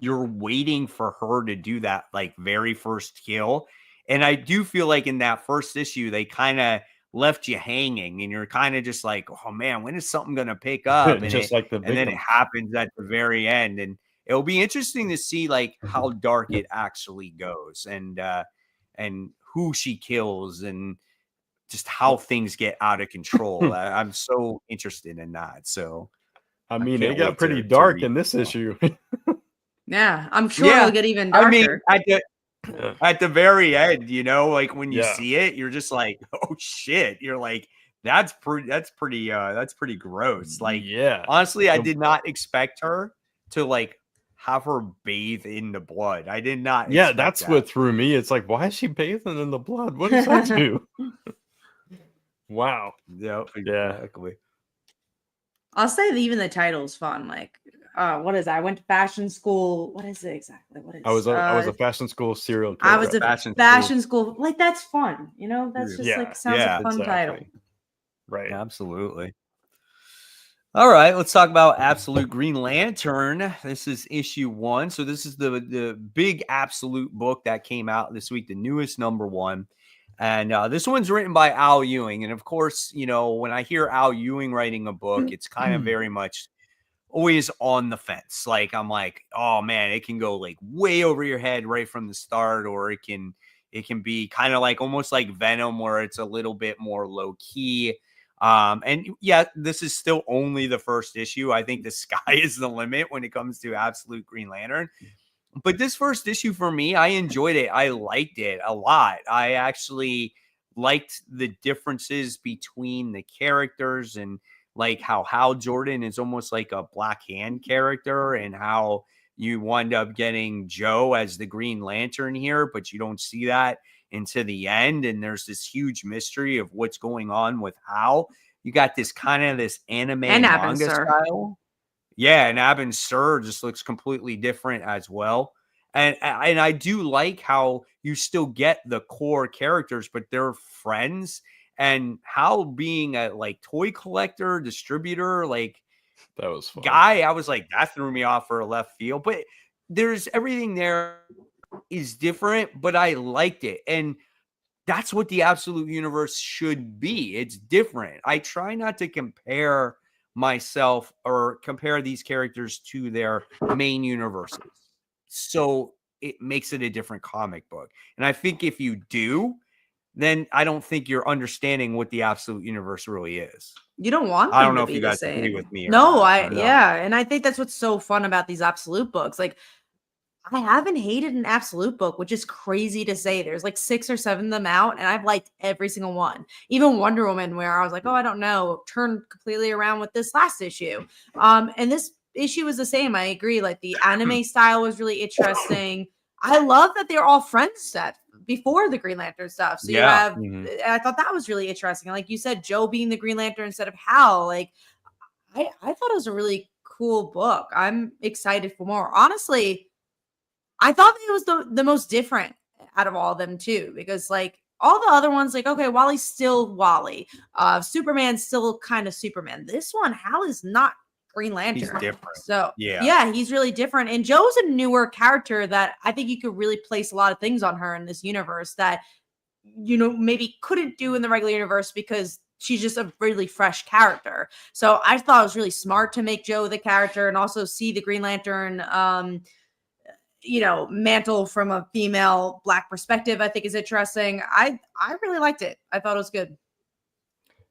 you're waiting for her to do that like very first kill. And I do feel like in that first issue, they kind of left you hanging and you're kind of just like, oh man, when is something going to pick up? And and then it happens at the very end. And it'll be interesting to see like how dark it actually goes and who she kills and just how things get out of control. I'm so interested in that. So, I mean, it got pretty dark in this issue. Yeah, I'm sure it'll get even darker. I mean, at the very end, like when you see it, you're just like, oh shit. You're like, that's pretty gross. Like, honestly, I did not expect her to like have her bathe in the blood. I did not. Yeah, that's what threw me. It's like, why is she bathing in the blood? What does that do? Wow. Yeah, exactly. I'll say that even the title is fun. Like, what is that? I went to fashion school. What is it exactly? What is I was a fashion school serial killer. I was a fashion school. Like, that's fun. That's just like sounds like a fun title. Right. Absolutely. All right, let's talk about Absolute Green Lantern. This is issue 1. So this is the big Absolute book that came out this week, the newest #1. And this one's written by Al Ewing. And of course, when I hear Al Ewing writing a book, it's kind of very much always on the fence. Like, I'm like, oh man, it can go like way over your head right from the start, or it can be kind of like almost like Venom, where it's a little bit more low key. And yeah, this is still only the first issue. I think the sky is the limit when it comes to Absolute Green Lantern. But this first issue for me, I enjoyed it. I liked it a lot. I actually liked the differences between the characters and like how Hal Jordan is almost like a Black Hand character and how you wind up getting Joe as the Green Lantern here, but you don't see that into the end. And there's this huge mystery of what's going on with Hal. You got this kind of this anime and manga style. Yeah, and Abin Sur just looks completely different as well. And I do like how you still get the core characters, but they're friends. and how being a like toy collector, distributor, like that was fun. Guy, I was like, that threw me off for a left field. But there's everything there is different, but I liked it. And that's what the absolute universe should be. It's different. I try not to compare myself or compare these characters to their main universes. So it makes it a different comic book. And I think if you do, then I don't think you're understanding what the absolute universe really is. You don't want them I don't know to if be you the guys same. agree with me. No, yeah. And I think that's what's so fun about these absolute books. Like, I haven't hated an absolute book, which is crazy to say. There's like 6 or 7 of them out, and I've liked every single one. Even Wonder Woman, where I was like, oh, I don't know, turned completely around with this last issue. And this issue was the same. I agree. Like, the anime style was really interesting. I love that they're all friends that before the Green Lantern stuff. So you have, I thought that was really interesting. Like you said, Joe being the Green Lantern instead of Hal. Like, I thought it was a really cool book. I'm excited for more. Honestly, I thought it was the most different out of all of them too, because like all the other ones, like, okay, Wally's still Wally. Superman's still kind of Superman. This one, Hal is not Green Lantern. He's different. So yeah, he's really different. And Joe's a newer character that I think you could really place a lot of things on her in this universe that, you know, maybe couldn't do in the regular universe because she's just a really fresh character. So I thought it was really smart to make Joe the character and also see the Green Lantern, you know, mantle from a female Black perspective, I think is interesting. I really liked it. I thought it was good.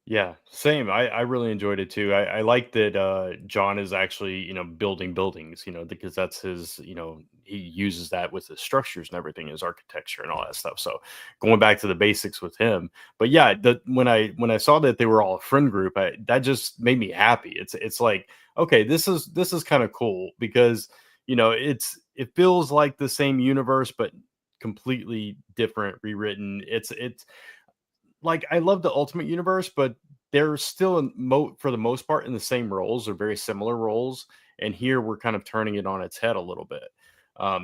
Yeah, same. I really enjoyed it too. I like that John is actually, you know, building buildings, you know, because that's his, you know, he uses that with his structures and everything, his architecture and all that stuff. So going back to the basics with him. But yeah, when I saw that they were all a friend group, that just made me happy. It's like, okay, this is kind of cool because, you know, it feels like the same universe, but completely different, rewritten. It's like, I love the Ultimate Universe, but they're still for the most part in the same roles or very similar roles. And here we're kind of turning it on its head a little bit.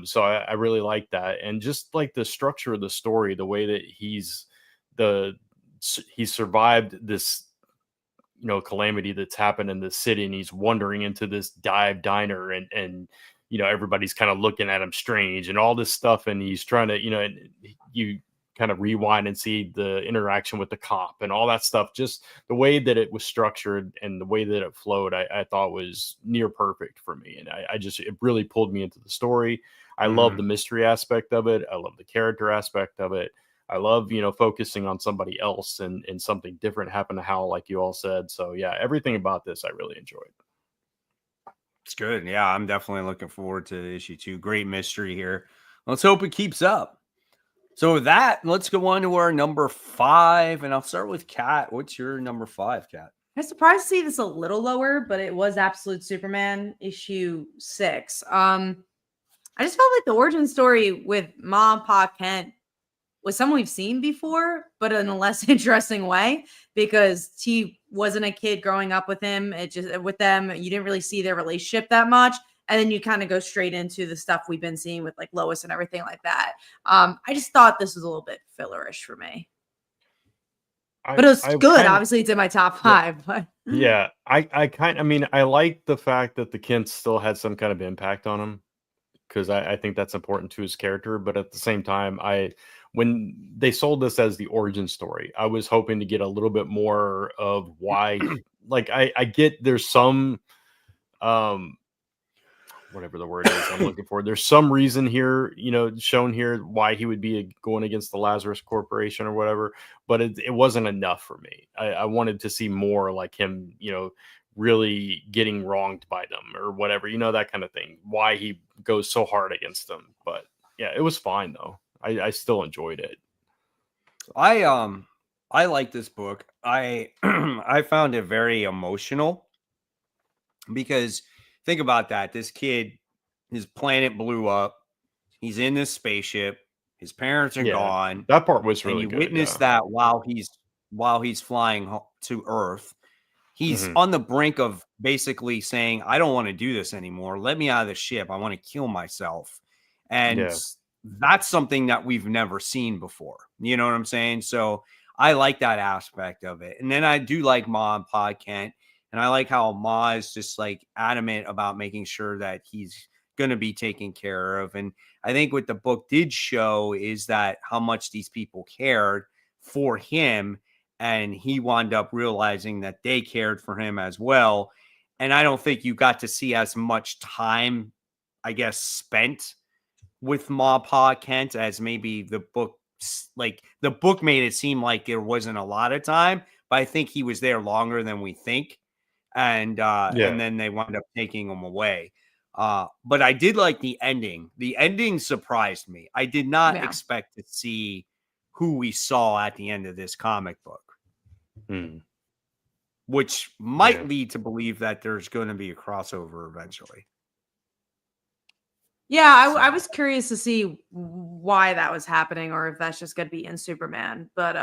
So I really like that. And just like the structure of the story, the way that he survived this, you know, calamity that's happened in the city, and he's wandering into this dive diner and you know, everybody's kind of looking at him strange and all this stuff. And he's trying to, you know, and you kind of rewind and see the interaction with the cop and all that stuff. Just the way that it was structured and the way that it flowed, I thought was near perfect for me. And it really pulled me into the story. I love the mystery aspect of it. I love the character aspect of it. I love, you know, focusing on somebody else and something different happened to Hal, like you all said. So yeah, everything about this I really enjoyed. It's good. Yeah, I'm definitely looking forward to issue 2. Great mystery here. Let's hope it keeps up. So with that, let's go on to our number 5, and I'll start with Kat. What's your number 5, Kat? I'm surprised to see this a little lower, but it was Absolute Superman issue 6. I just felt like the origin story with Ma and Pa Kent was someone we've seen before, but in a less interesting way, because he wasn't a kid growing up with him. It just with them, you didn't really see their relationship that much. And then you kind of go straight into the stuff we've been seeing with like Lois and everything like that. I just thought this was a little bit fillerish for me. But it was good. Obviously, it's in my top 5. But yeah, I mean, I like the fact that the Kents still had some kind of impact on him, because I think that's important to his character. But at the same time, when they sold this as the origin story, I was hoping to get a little bit more of why. Like, I get there's some whatever the word is I'm looking for. There's some reason here, you know, shown here why he would be going against the Lazarus Corporation or whatever, but it wasn't enough for me. I wanted to see more like him, you know, really getting wronged by them or whatever, you know, that kind of thing. Why he goes so hard against them. But yeah, it was fine though. I still enjoyed it. I like this book. I found it very emotional because think about that. This kid, his planet blew up. He's in this spaceship. His parents are gone. That part was really good. You witness that while he's flying to Earth. He's on the brink of basically saying, I don't want to do this anymore. Let me out of the ship. I want to kill myself. And that's something that we've never seen before. You know what I'm saying? So I like that aspect of it. And then I do like Ma and Pa Kent. And I like how Ma is just like adamant about making sure that he's going to be taken care of. And I think what the book did show is that how much these people cared for him. And he wound up realizing that they cared for him as well. And I don't think you got to see as much time, I guess, spent with Ma, Pa, Kent as maybe the book, like the book made it seem like there wasn't a lot of time, but I think he was there longer than we think. And then they wound up taking him away. But I did like the ending. The ending surprised me. I did not expect to see who we saw at the end of this comic book. Which might lead to believe that there's going to be a crossover eventually. Yeah, I was curious to see why that was happening, or if that's just going to be in Superman. But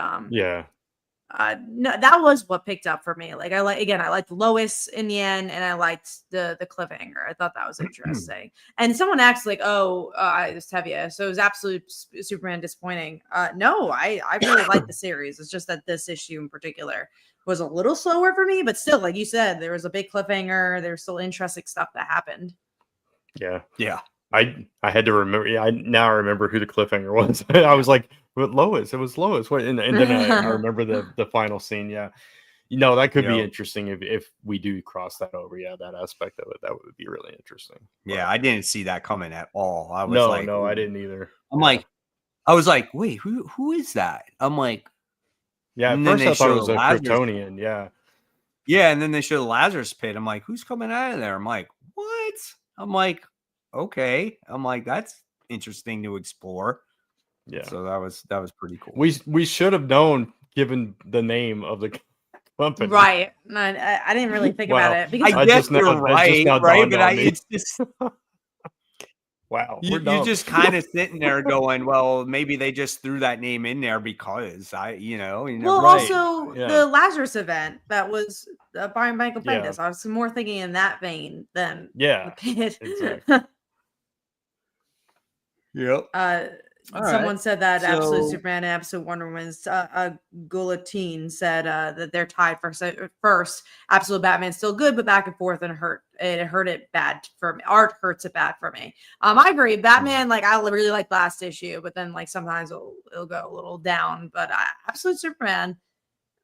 no, that was what picked up for me. Like I liked Lois in the end, and I liked the cliffhanger. I thought that was interesting. And someone asked like, "Oh, it's Tevye, so is Absolute Superman disappointing?" No, I really liked the series. It's just that this issue in particular was a little slower for me, but still, like you said, there was a big cliffhanger. There's still interesting stuff that happened. Yeah. I had to remember. Yeah, I now remember who the cliffhanger was. I was like, Lois. It was Lois. What? And then I remember the final scene. Yeah, that could be interesting if we do cross that over. Yeah, that aspect of it, that would be really interesting. Yeah, I didn't see that coming at all. I was no, I didn't either. I was like, wait, who is that? I'm like, yeah. At first, I thought it was a Kryptonian. Yeah, and then they show the Lazarus Pit. I'm like, who's coming out of there? I'm like, what? I'm like, okay. I'm like, that's interesting to explore. Yeah. So that was pretty cool. We should have known, given the name of the company. Right. I didn't really think about it. Because I guess you're right? But it's just wow. You're just kind of sitting there going, well, maybe they just threw that name in there because also the Lazarus event that was by Michael Bendis. I was more thinking in that vein than the Pit. Exactly. Yep. Someone said that Absolute Superman and Absolute Wonder Woman's Guillotine said that they're tied for first. Absolute Batman's still good, but back and forth, and it hurt it bad for me. Art hurts it bad for me. I agree. Batman, like I really like last issue, but then like sometimes it'll go a little down. But Absolute Superman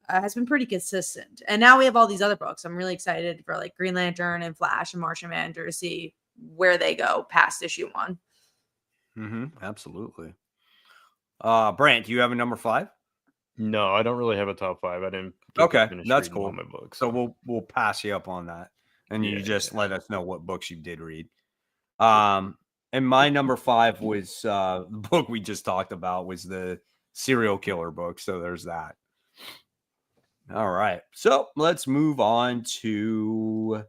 has been pretty consistent, and now we have all these other books. I'm really excited for like Green Lantern and Flash and Martian Manhunter to see where they go past issue 1. Absolutely. Brant, do you have a number 5? No, I don't really have a top 5. I didn't. Okay, that's cool. My books, so we'll pass you up on that, and you just let us know what books you did read. And my number 5 was the book we just talked about, was the serial killer book. So there's that. All right, so let's move on to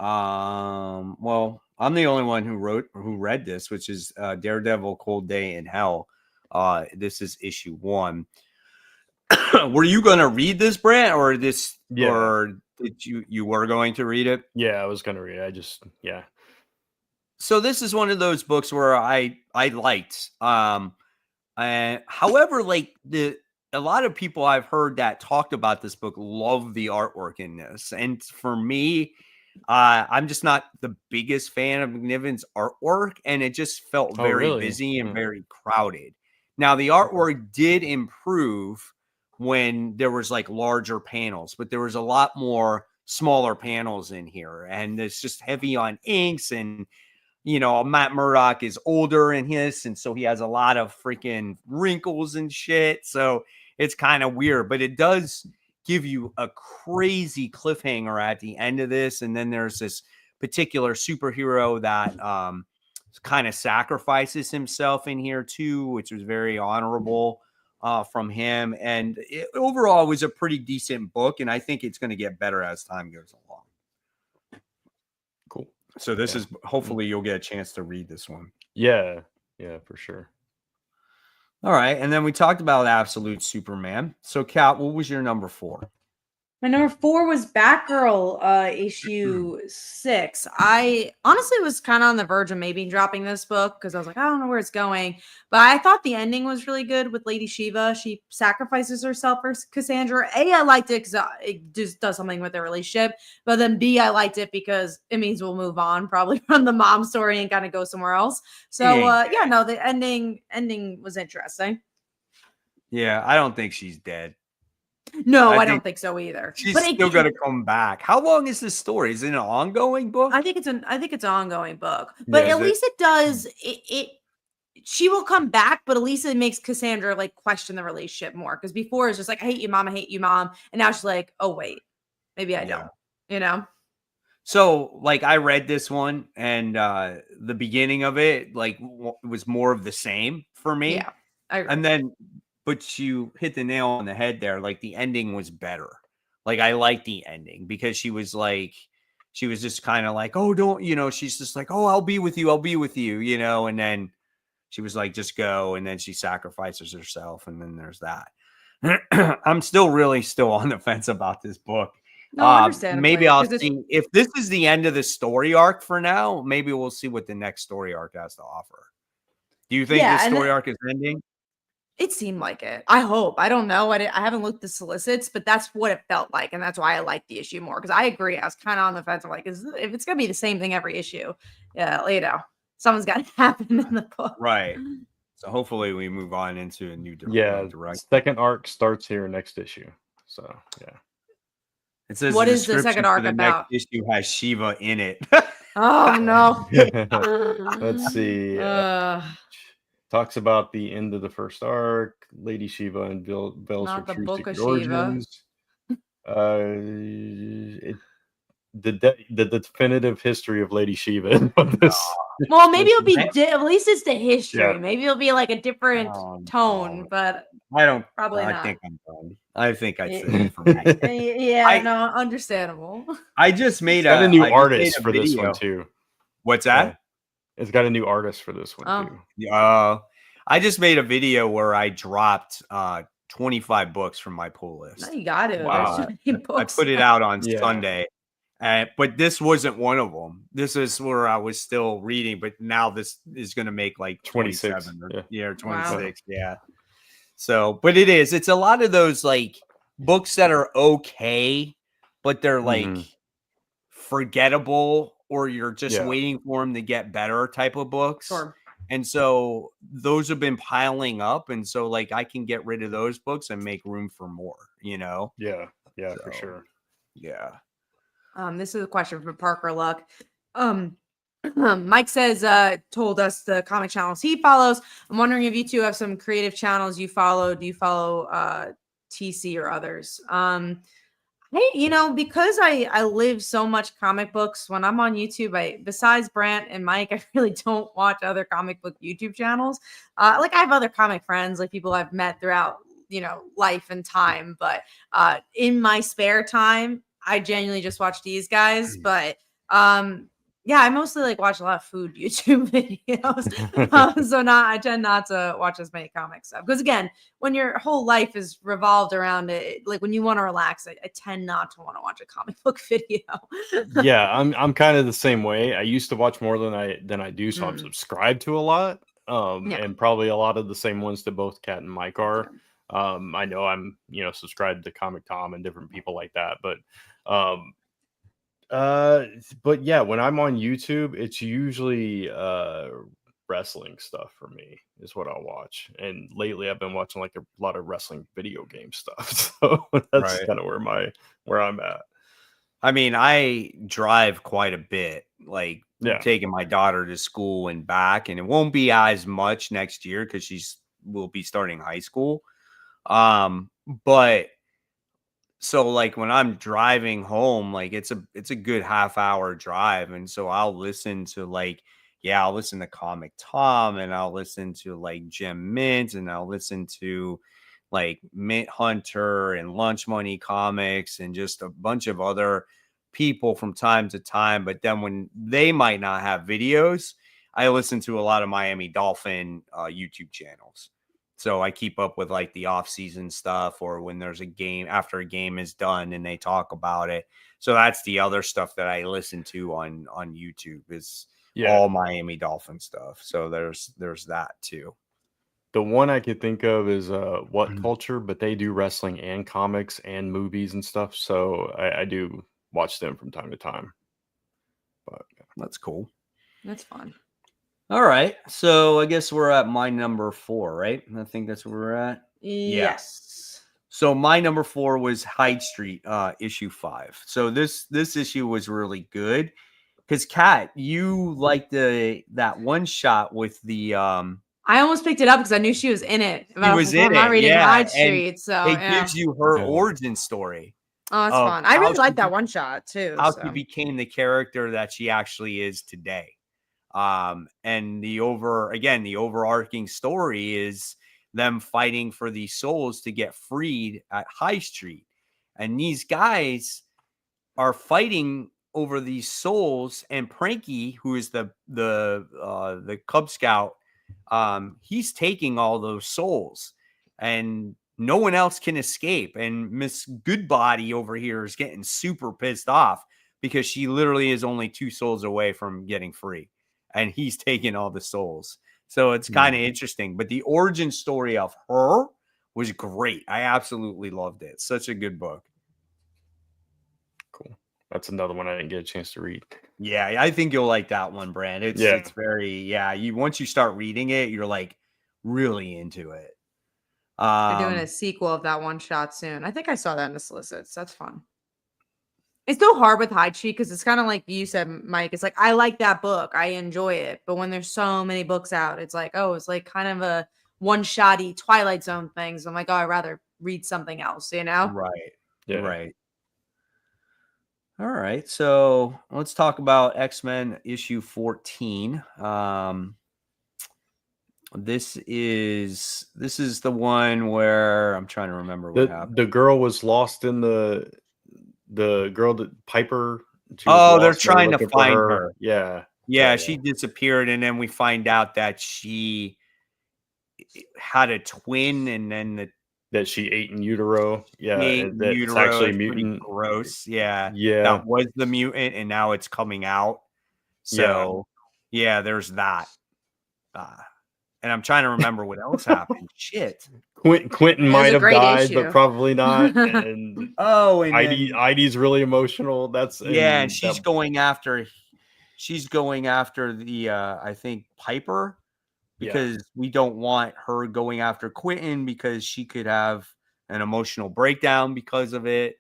well, I'm the only one who read this, which is Daredevil Cold Day in Hell. This is issue 1. Were you going to read this, Brant, or this? Yeah. Or did you were going to read it? Yeah, I was going to read it. So this is one of those books where I liked. However, like a lot of people I've heard that talked about this book love the artwork in this, and for me, I'm just not the biggest fan of McNiven's artwork, and it just felt very busy and very crowded. Now, the artwork did improve when there was like larger panels, but there was a lot more smaller panels in here, and it's just heavy on inks. And Matt Murdock is older in his, and so he has a lot of freaking wrinkles and shit. So it's kind of weird, but it does give you a crazy cliffhanger at the end of this. And then there's this particular superhero that kind of sacrifices himself in here too, which was very honorable from him. And overall, it was a pretty decent book, and I think it's going to get better as time goes along. Cool. So this is, hopefully you'll get a chance to read this one. Yeah, for sure. All right, and then we talked about Absolute Superman. So, Kat, what was your number 4? My number 4 was Batgirl, issue 6. I honestly was kind of on the verge of maybe dropping this book because I was like, I don't know where it's going. But I thought the ending was really good with Lady Shiva. She sacrifices herself for Cassandra. A, I liked it because it just does something with their relationship. But then B, I liked it because it means we'll move on probably from the mom story and kind of go somewhere else. So yeah, no, the ending was interesting. Yeah, I don't think she's dead. No, I don't think so either. She's still gonna come back. How long is this story? Is it an ongoing book? I think it's an ongoing book. But at least it does she will come back, but at least it makes Cassandra like question the relationship more. Because before it's just like, I hate you, mom, I hate you, mom. And now she's like, oh wait, maybe I don't, you know? So like I read this one and the beginning of it like was more of the same for me. Yeah. I agree. And then but you hit the nail on the head there. Like the ending was better. Like I liked the ending because she was just kind of like, oh, don't, she's just like, oh, I'll be with you, you know, and then she was like, just go, and then she sacrifices herself, and then there's that. I'm still on the fence about this book. No, understandably. Maybe I'll see if this is the end of the story arc for now. Maybe we'll see what the next story arc has to offer. Do you think this story arc is ending? It seemed like it. I hope. I don't know. I haven't looked the solicits, but that's what it felt like. And that's why I liked the issue more. Because I agree. I was kind of on the fence. I'm like, if it's going to be the same thing every issue, something's got to happen in the book. Right. So hopefully we move on into a new direction. Second arc starts here next issue. So, yeah. It says what is the second arc about? Next issue has Shiva in it. Oh, no. Let's see. Talks about the end of the first arc, Lady Shiva and Belle's true secret origins. The definitive history of Lady Shiva. Well, maybe it'll be at least it's the history. Yeah. Maybe it'll be like a different tone, but I don't probably not. I think I'm done. I think I'd say it for me. Understandable. I just made a new artist for this one too. What's that? Yeah. It's got a new artist for this one too. I just made a video where I dropped 25 books from my pull list. No, you got it. Wow. I put it out on Sunday. But this wasn't one of them. This is where I was still reading, but now this is going to make like 27 or 26. Wow. Yeah. So, but it's a lot of those like books that are okay, but they're like forgettable, or you're just waiting for them to get better type of books. Sure. And so those have been piling up. And so like I can get rid of those books and make room for more, you know? Yeah. Yeah, for sure. Yeah. This is a question from Parker Luck. Mike says, told us the comic channels he follows. I'm wondering if you two have some creative channels you follow. Do you follow TC or others? Because I live so much comic books when I'm on YouTube, besides Brant and Mike, I really don't watch other comic book YouTube channels. Like I have other comic friends, like people I've met throughout, life and time. But in my spare time, I genuinely just watch these guys. But I mostly watch a lot of food YouTube videos. So I tend not to watch as many comic stuff. Because again, when your whole life is revolved around it, like when you want to relax, I tend not to want to watch a comic book video. Yeah, I'm kind of the same way. I used to watch more than I do, so I'm subscribed to a lot. And probably a lot of the same ones that both Kat and Mike are. I know I'm subscribed to Comic Tom and different people like that, but yeah, when I'm on YouTube, it's usually wrestling stuff for me is what I'll watch. And lately I've been watching like a lot of wrestling video game stuff. So that's kind of where I'm at. I mean, I drive quite a bit, taking my daughter to school and back, and it won't be as much next year because will be starting high school. But so when I'm driving home, it's a good half-hour drive. And so I'll listen to I'll listen to Comic Tom, and I'll listen to Jim Mint, and I'll listen to Mint Hunter and Lunch Money Comics and just a bunch of other people from time to time. But then when they might not have videos, I listen to a lot of Miami Dolphin YouTube channels. So I keep up with like the off-season stuff, or when there's a game after a game is done and they talk about it. So that's the other stuff that I listen to on YouTube is all Miami Dolphin stuff. So there's that too. The one I could think of is What Culture, but they do wrestling and comics and movies and stuff. So I do watch them from time to time. But that's cool. That's fun. All right. So I guess we're at my number 4, right? I think that's where we're at. Yes. So my number 4 was Hyde Street, issue 5. So this issue was really good because Kat, you liked that one shot with the I almost picked it up because I knew she was in it. She was in it. Not reading Hyde Street, so it gives you her origin story. Oh, that's fun. I really like that one shot too. How she became the character that she actually is today. And the overarching story is them fighting for these souls to get freed at High Street. And these guys are fighting over these souls, and Pranky, who is the Cub Scout, he's taking all those souls, and no one else can escape. And Miss Goodbody over here is getting super pissed off because she literally is only 2 souls away from getting free, and he's taking all the souls. So it's kind of interesting. But the origin story of her was great. I absolutely loved it. Such a good book. Cool. That's another one I didn't get a chance to read. Yeah, I think you'll like that one, Brand. It's very, once you start reading it, you're like really into it. They're doing a sequel of that one shot soon. I think I saw that in the solicits. That's fun. It's so hard with Hyde Street because it's kind of like you said, Mike. It's like I like that book, I enjoy it, but when there's so many books out, it's like, oh, it's like kind of a one-shotty Twilight Zone thing. So I'm like, oh, I'd rather read something else, you know? Right. Yeah. Right. All right. So let's talk about X-Men issue 14. This is the one where I'm trying to remember what happened. The girl was lost in the girl that Piper. They're trying to find her. Yeah. She disappeared, and then we find out that she had a twin, and then that she ate in utero. Yeah, that's utero, actually mutant. Gross. Yeah. That was the mutant, and now it's coming out. So there's that. And I'm trying to remember what else happened. Shit. Quentin might have died, but probably not. And and Ivy's really emotional. And she's going after the I think Piper, because we don't want her going after Quentin because she could have an emotional breakdown because of it.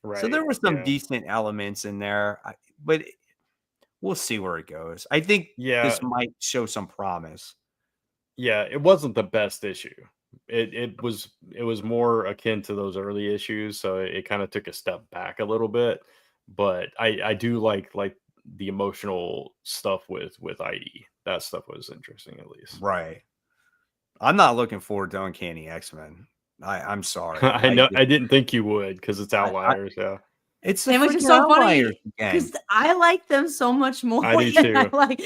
Right. So there were some decent elements in there, but we'll see where it goes. I think this might show some promise. Yeah, it wasn't the best issue. It was more akin to those early issues, so it kind of took a step back a little bit. But I do like the emotional stuff with Ivy. That stuff was interesting, at least. Right. I'm not looking forward to Uncanny X-Men. I'm sorry. I know. I didn't think you would because it's Outliers. It's which is so funny because I like them so much more. I do too. I like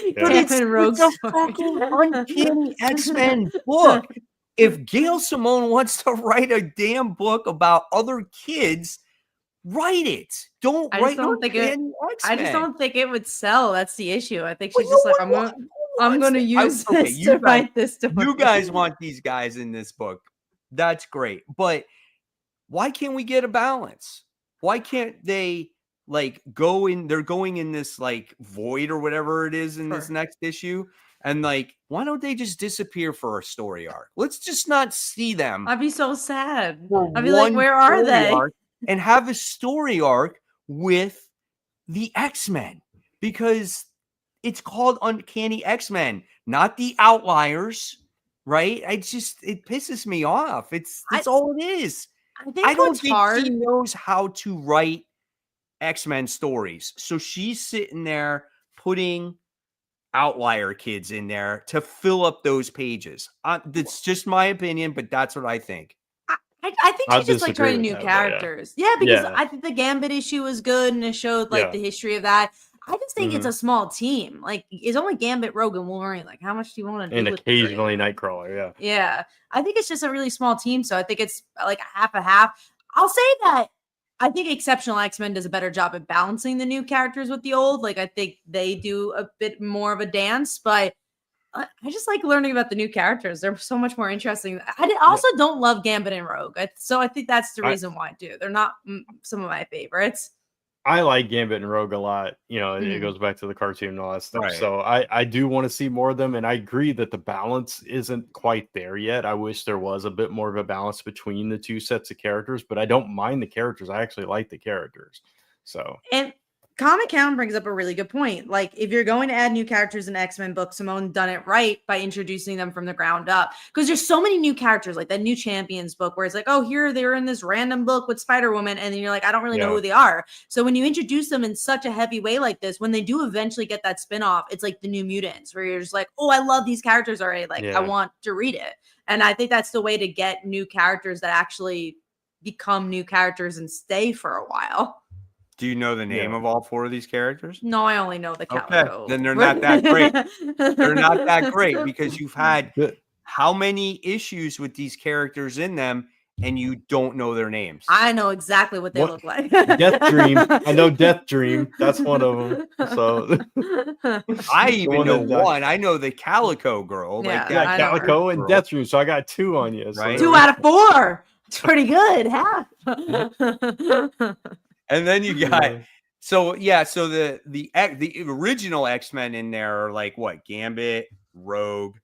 Rogue It's a fucking Uncanny X-Men book. If Gail Simone wants to write a damn book about other kids, write it. Don't write Uncanny X-Men. I just don't think it would sell. That's the issue. I think she's just like, I'm going to use this to write this story. You guys want these guys in this book. That's great. But why can't we get a balance? Why can't they go in? They're going in this void or whatever it is in this next issue. And why don't they just disappear for a story arc? Let's just not see them. I'd be so sad. I'd be like, where are they? And have a story arc with the X-Men, because it's called Uncanny X-Men, not the Outliers, right? It pisses me off. That's all it is. I don't think she knows how to write X-Men stories. So she's sitting there putting Outlier kids in there to fill up those pages. That's just my opinion, but that's what I think. I think she's just trying new characters. Yeah, because I think the Gambit issue was good and it showed the history of that. I just think it's a small team. Like, it's only Gambit, Rogue, and Wolverine. Like, how much do you want to do? And with occasionally Nightcrawler, yeah. Yeah. I think it's just a really small team. So I think it's like a half. I'll say that I think Exceptional X-Men does a better job at balancing the new characters with the old. Like, I think they do a bit more of a dance, but I just like learning about the new characters. They're so much more interesting. I also don't love Gambit and Rogue. So I think that's the reason why I do. They're not some of my favorites. I like Gambit and Rogue a lot. You know, it goes back to the cartoon and all that stuff. Right. So I do want to see more of them. And I agree that the balance isn't quite there yet. I wish there was a bit more of a balance between the two sets of characters, but I don't mind the characters. I actually like the characters. So, and Comic Count brings up a really good point. Like, if you're going to add new characters in X-Men book, Simone done it right by introducing them from the ground up. Because there's so many new characters, like that new Champions book, where it's like, oh, here they're in this random book with Spider-Woman, and then you're like, I don't really know who they are. So when you introduce them in such a heavy way like this, when they do eventually get that spinoff, it's like the New Mutants, where you're just like, oh, I love these characters already. Like, I want to read it. And I think that's the way to get new characters that actually become new characters and stay for a while. Do you know the name of all 4 of these characters? No, I only know the Calico. Okay, then they're not that great. They're not that great because you've had how many issues with these characters in them and you don't know their names? I know exactly what they look like. Death Dream. I know Death Dream. That's one of them. So I even know one. I know the Calico girl. Yeah, like Calico and Death Dream. So I got 2 on you. So right? 2 out of 4. It's pretty good. Half. And then you got so the original X-Men in there are like what? Gambit, Rogue,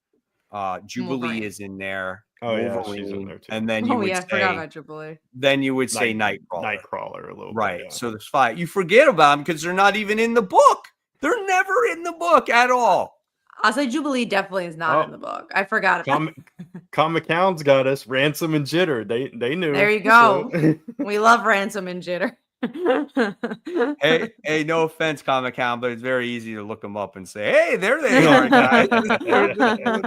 Jubilee is in there. Oh yeah, she's in there too. And then you would say, forgot about Jubilee. Then you would say Nightcrawler. Nightcrawler a little right. bit. Yeah. So there's 5. You forget about them because they're not even in the book. They're never in the book at all. I'll say Jubilee definitely is not in the book. I forgot about Comic Hound's got us. Ransom and Jitter. They knew. There you go. So. We love Ransom and Jitter. hey, no offense, Comic Hound, but it's very easy to look them up and say, hey, there they are, guys.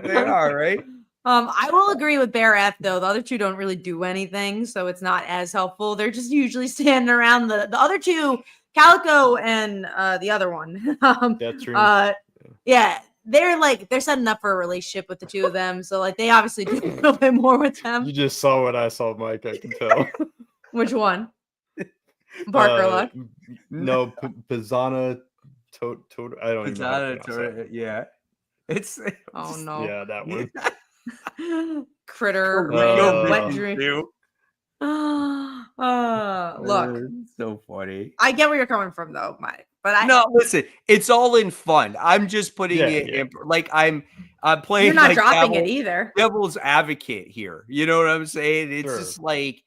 They are, right? I will agree with Bear F, though. The other 2 don't really do anything, so it's not as helpful. They're just usually standing around. The other 2, Calico and the other one. That's true. Yeah, they're setting up for a relationship with the 2 of them. So like they obviously do a little bit more with them. You just saw what I saw, Mike. I can tell. Which one? Parker Luck? No, Pizzana. I don't even know. Yeah. It's oh no. Yeah, that one. Critter, wet dream. Look, so funny. I get where you're coming from, though, Mike. But no, listen, it's all in fun. I'm just putting it in, like I'm playing. You're not like dropping it either. Devil's advocate here. You know what I'm saying? It's just like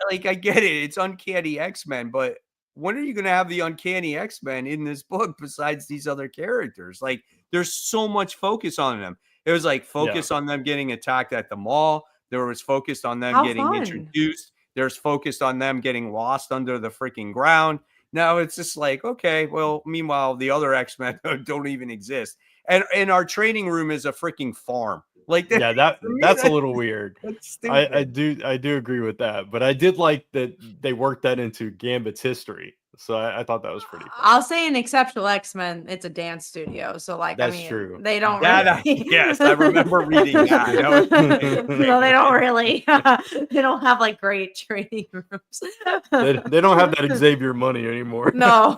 I get it. It's Uncanny X-Men, but when are you going to have the Uncanny X-Men in this book besides these other characters? Like, there's so much focus on them. It was like focus on them getting attacked at the mall. There was focused on them getting introduced. There's focused on them getting lost under the freaking ground. Now it's just like, okay, well, meanwhile, the other X-Men don't even exist. And our training room is a freaking farm. Like that, that's a little weird. I do agree with that, but I did like that they worked that into Gambit's history. So I thought that was pretty cool. I'll say in Exceptional X-Men, it's a dance studio. So like, that's true. They don't. Yes, I remember reading that. No, they don't really. They don't have like great training rooms. They don't have that Xavier money anymore. No.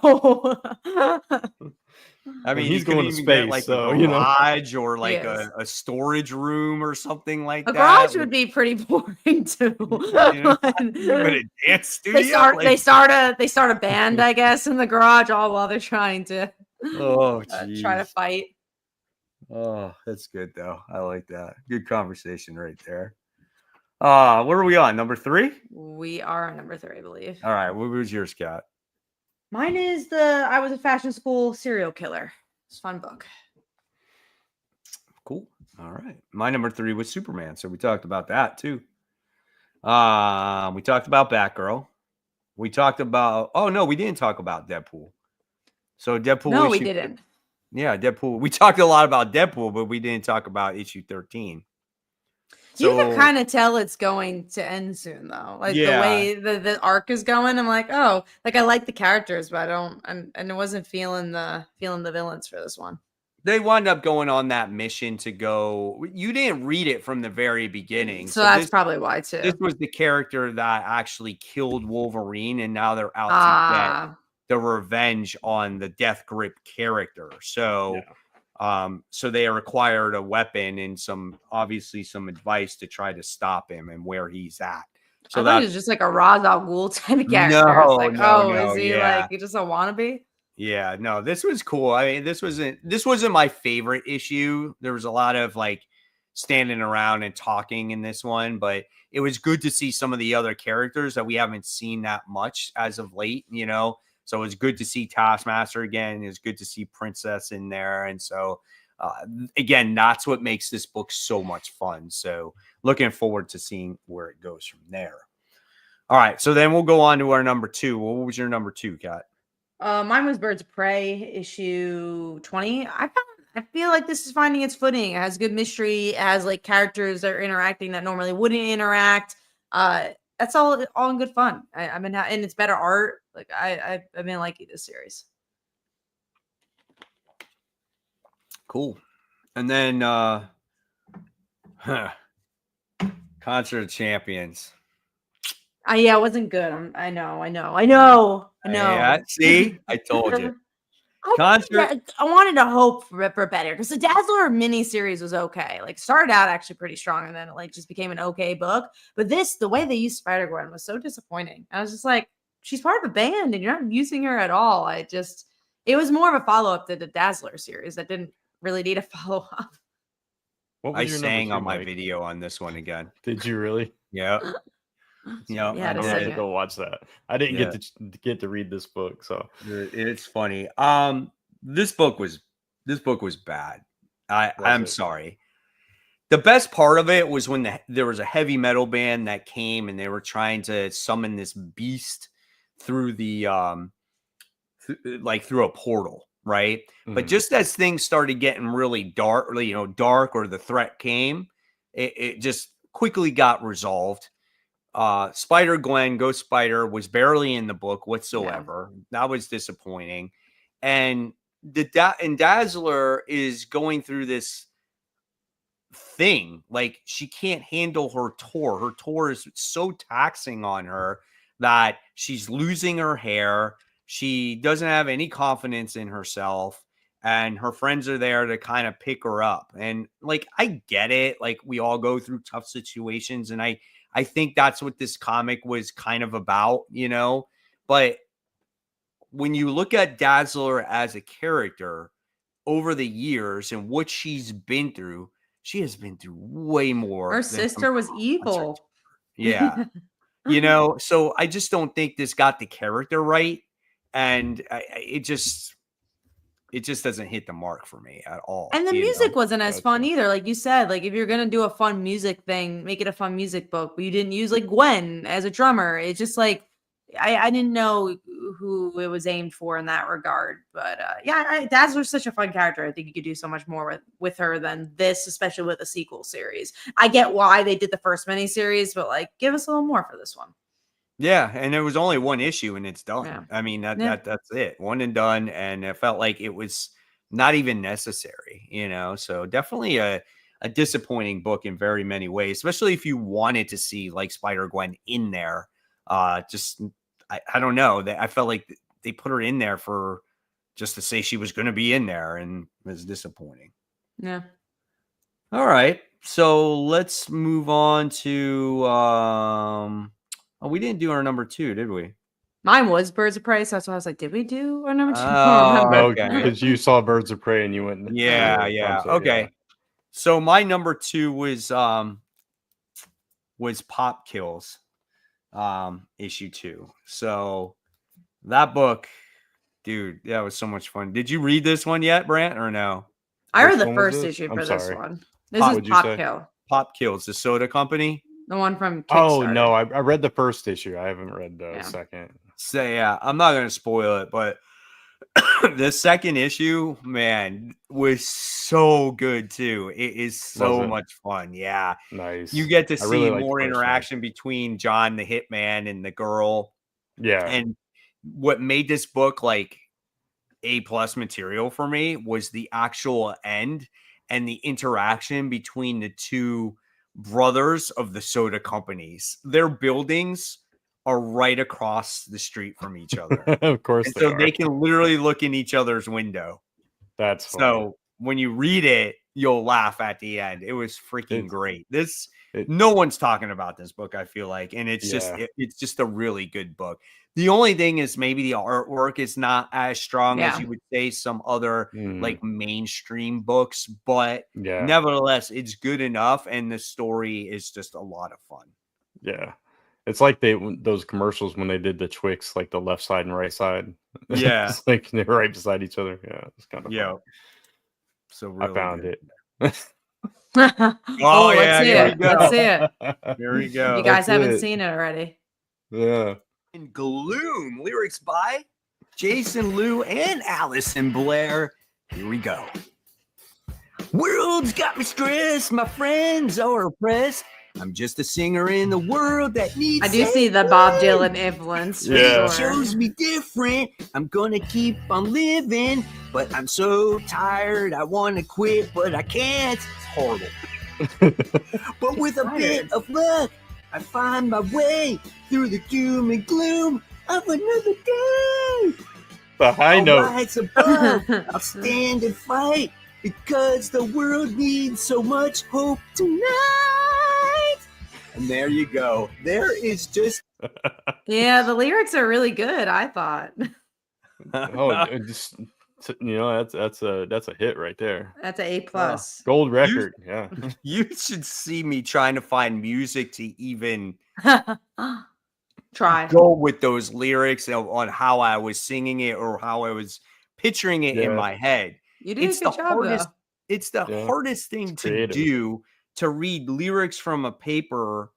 I mean, he's going to space, like so a garage or like a storage room or something like that. A garage would be pretty boring too. But a dance studio. They start a band, I guess, in the garage, all while they're trying to try to fight. Oh, that's good though. I like that. Good conversation right there. What are we on? Number 3? We are on number 3, I believe. All right. What was yours, Scott? Mine is I was a fashion school serial killer. It's a fun book. Cool. All right. My number 3 was Superman. So we talked about that too. We talked about Batgirl. We talked about, we didn't talk about Deadpool. So Deadpool. No, we didn't. Yeah, Deadpool. We talked a lot about Deadpool, but we didn't talk about issue 13. You can kind of tell it's going to end soon, though. Like the way the arc is going, I'm like, oh, like I like the characters, but I don't, and I wasn't feeling the villains for this one. They wound up going on that mission to go. You didn't read it from the very beginning, so that's probably why too. This was the character that actually killed Wolverine, and now they're out to get the revenge on the Death Grip character. So, so they required a weapon and some advice to try to stop him and where he's at. So I thought he was just like a Ra's al Ghul type of character. Is he like just a wannabe? Yeah, no, this was cool. I mean, this wasn't my favorite issue. There was a lot of like standing around and talking in this one, but it was good to see some of the other characters that we haven't seen that much as of late, you know. So it was good to see Taskmaster again. It was good to see Princess in there. And so again, that's what makes this book so much fun. So looking forward to seeing where it goes from there. All right, so then we'll go on to our number 2. What was your number 2, Kat? Mine was Birds of Prey, issue 20. I feel like this is finding its footing. It has good mystery. It has like characters that are interacting that normally wouldn't interact. That's all in good fun. I mean, and it's better art. Like I've been liking this series. Cool. And then Concert of Champions. Yeah, it wasn't good. I know. Yeah, see, I told you. I wanted to hope for better because the Dazzler miniseries was okay. Like started out actually pretty strong, and then it like just became an okay book. But the way they used Spider-Gwen was so disappointing. I was just like, she's part of a band, and you're not using her at all. It was more of a follow-up to the Dazzler series that didn't really need a follow-up. I sang on my video on this one again. Did you really? Yeah. Yeah, I had to go watch that. I didn't get to read this book, so it's funny. This book was bad. I'm sorry. The best part of it was when there was a heavy metal band that came and they were trying to summon this beast through the through a portal, right? Mm-hmm. But just as things started getting really dark, or the threat came, it just quickly got resolved. Spider-Gwen, Ghost Spider, was barely in the book whatsoever. Yeah. That was disappointing. And Dazzler is going through this thing. Like, she can't handle her tour. Her tour is so taxing on her that she's losing her hair. She doesn't have any confidence in herself. And her friends are there to kind of pick her up. And, like, I get it. Like, we all go through tough situations. And I think that's what this comic was kind of about, but when you look at Dazzler as a character over the years and what she's been through, she has been through way more. Her sister was evil. Yeah. So I just don't think this got the character right. And it just doesn't hit the mark for me at all. And the music wasn't as fun either. Like you said, like if you're going to do a fun music thing, make it a fun music book, but you didn't use like Gwen as a drummer. It's just like, I didn't know who it was aimed for in that regard. But Dazzler's such a fun character. I think you could do so much more with her than this, especially with a sequel series. I get why they did the first miniseries, but like give us a little more for this one. Yeah, and there was only one issue and it's done. Yeah. I mean, that's it. One and done, and it felt like it was not even necessary, So definitely a disappointing book in very many ways, especially if you wanted to see like Spider-Gwen in there. I don't know. I felt like they put her in there for just to say she was going to be in there, and it was disappointing. Yeah. All right, so let's move on to we didn't do our number 2, did we? Mine was Birds of Prey, so that's why I was like, did we do our number 2? No, because you saw Birds of Prey and you went. Yeah. Okay. Yeah. So my number 2 was Pop Kills, issue 2. So that book, dude, that was so much fun. Did you read this one yet, Brant, or no? I read the first issue for this one. This is Pop Kill. Pop Kills, the soda company. The one from Kickstarter. Oh, no, I read the first issue. I haven't read the second. So, yeah, I'm not going to spoil it, but The second issue, man, was so good too. It is so much fun. Yeah. Nice. You get to I really see like the more first one. interaction between John the Hitman and the girl. Yeah. And what made this book like A+ material for me was the actual end and the interaction between the two brothers of the soda companies. Their buildings are right across the street from each other. Of course And they so are. they can literally look in each other's window. That's funny. So when you read it, you'll laugh at the end. It was freaking great. No one's talking about this book, I feel like, and it's just a really good book. The only thing is maybe the artwork is not as strong as you would say some other like mainstream books, but nevertheless, it's good enough, and the story is just a lot of fun. Yeah. It's like those commercials when they did the Twix, like the left side and right side. Yeah. It's like they're right beside each other. Yeah, it's kind of fun. So really I found it. Oh yeah, here we go. Let's see it. Here we go. You guys haven't seen it already. Yeah. In Gloom, lyrics by Jason Liu and Allison Blair. Here we go. World's got me stressed, my friends are oppressed. I'm just a singer in the world that needs. I do see the Bob Dylan influence. Yeah. It shows me different. I'm gonna keep on living, but I'm so tired. I want to quit, but I can't. It's horrible. But with a bit of luck, I find my way through the doom and gloom of another day. The high note. Rise above, I'll stand and fight because the world needs so much hope tonight. And there you go. There is just. Yeah, the lyrics are really good, I thought. Just that's a hit right there. That's an A+. Gold record. Yeah. You should see me trying to find music to even try go with those lyrics on how I was singing it or how I was picturing it in my head. You did a good job, though. It's the hardest thing to do, to read lyrics from a paper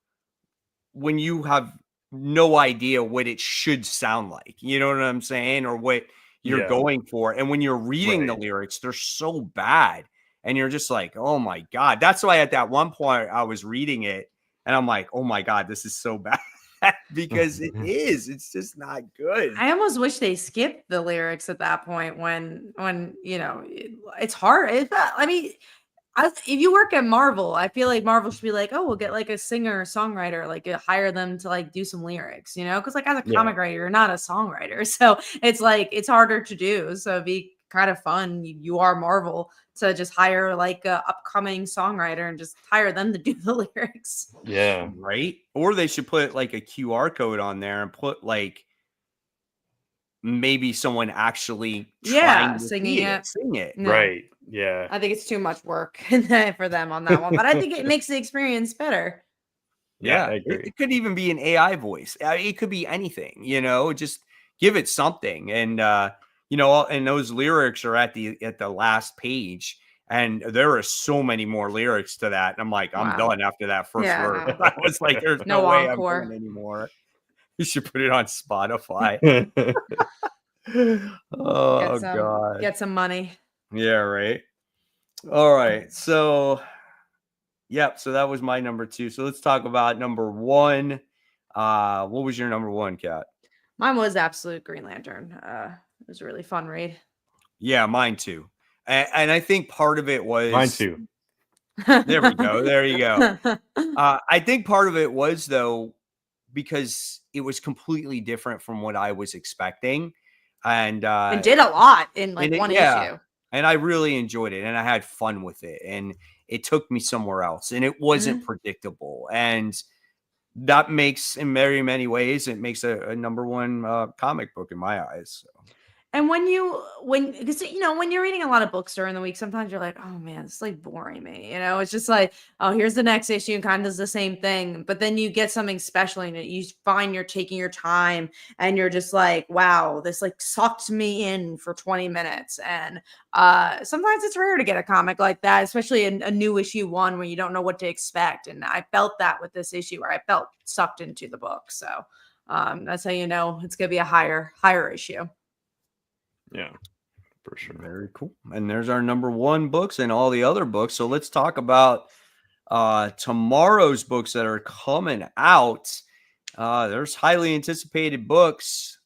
when you have no idea what it should sound like. You know what I'm saying? Or what you're going for. And when you're reading the lyrics, they're so bad. And you're just like, oh my God. That's why at that one point I was reading it and I'm like, oh my God, this is so bad. Because it's just not good. I almost wish they skipped the lyrics at that point when it's hard. If you work at Marvel, I feel like Marvel should be like, oh, we'll get like a singer or songwriter, like hire them to like do some lyrics, because like as a comic writer, you're not a songwriter. So it's like, it's harder to do. So it'd be kind of fun. You are Marvel to just hire like a upcoming songwriter and just hire them to do the lyrics. Yeah. Right. Or they should put like a QR code on there and put like maybe someone actually sing it. No. Right. Yeah. I think it's too much work for them on that one, but I think it makes the experience better. Yeah, I agree. It could even be an AI voice. It could be anything, just give it something. And and those lyrics are at the last page, and there are so many more lyrics to that. And I'm like, I'm done after that first verse. I was like, there's no way encore. I'm doing anymore. You should put it on Spotify. Oh God. Get some money. Yeah, right. All right. So so that was my number 2. So let's talk about number 1. What was your number 1, Kat? Mine was Absolute Green Lantern. It was a really fun read. Yeah, mine too. And I think part of it was mine too. There we go. There you go. I think part of it was though, because it was completely different from what I was expecting. And it did a lot in like one issue. And I really enjoyed it and I had fun with it. And it took me somewhere else. And it wasn't predictable. And that makes, in very many ways, it makes a number 1 comic book in my eyes. So. And when you're reading a lot of books during the week, sometimes you're like, oh man, it's like boring me. It's just like, oh, here's the next issue and kind of does the same thing. But then you get something special in it. You find you're taking your time and you're just like, wow, this like sucked me in for 20 minutes. And sometimes it's rare to get a comic like that, especially a new issue 1 where you don't know what to expect. And I felt that with this issue where I felt sucked into the book. So that's how you know it's going to be a higher issue. Yeah, for sure. Very cool. And there's our number 1 books and all the other books. So let's talk about tomorrow's books that are coming out. There's highly anticipated books,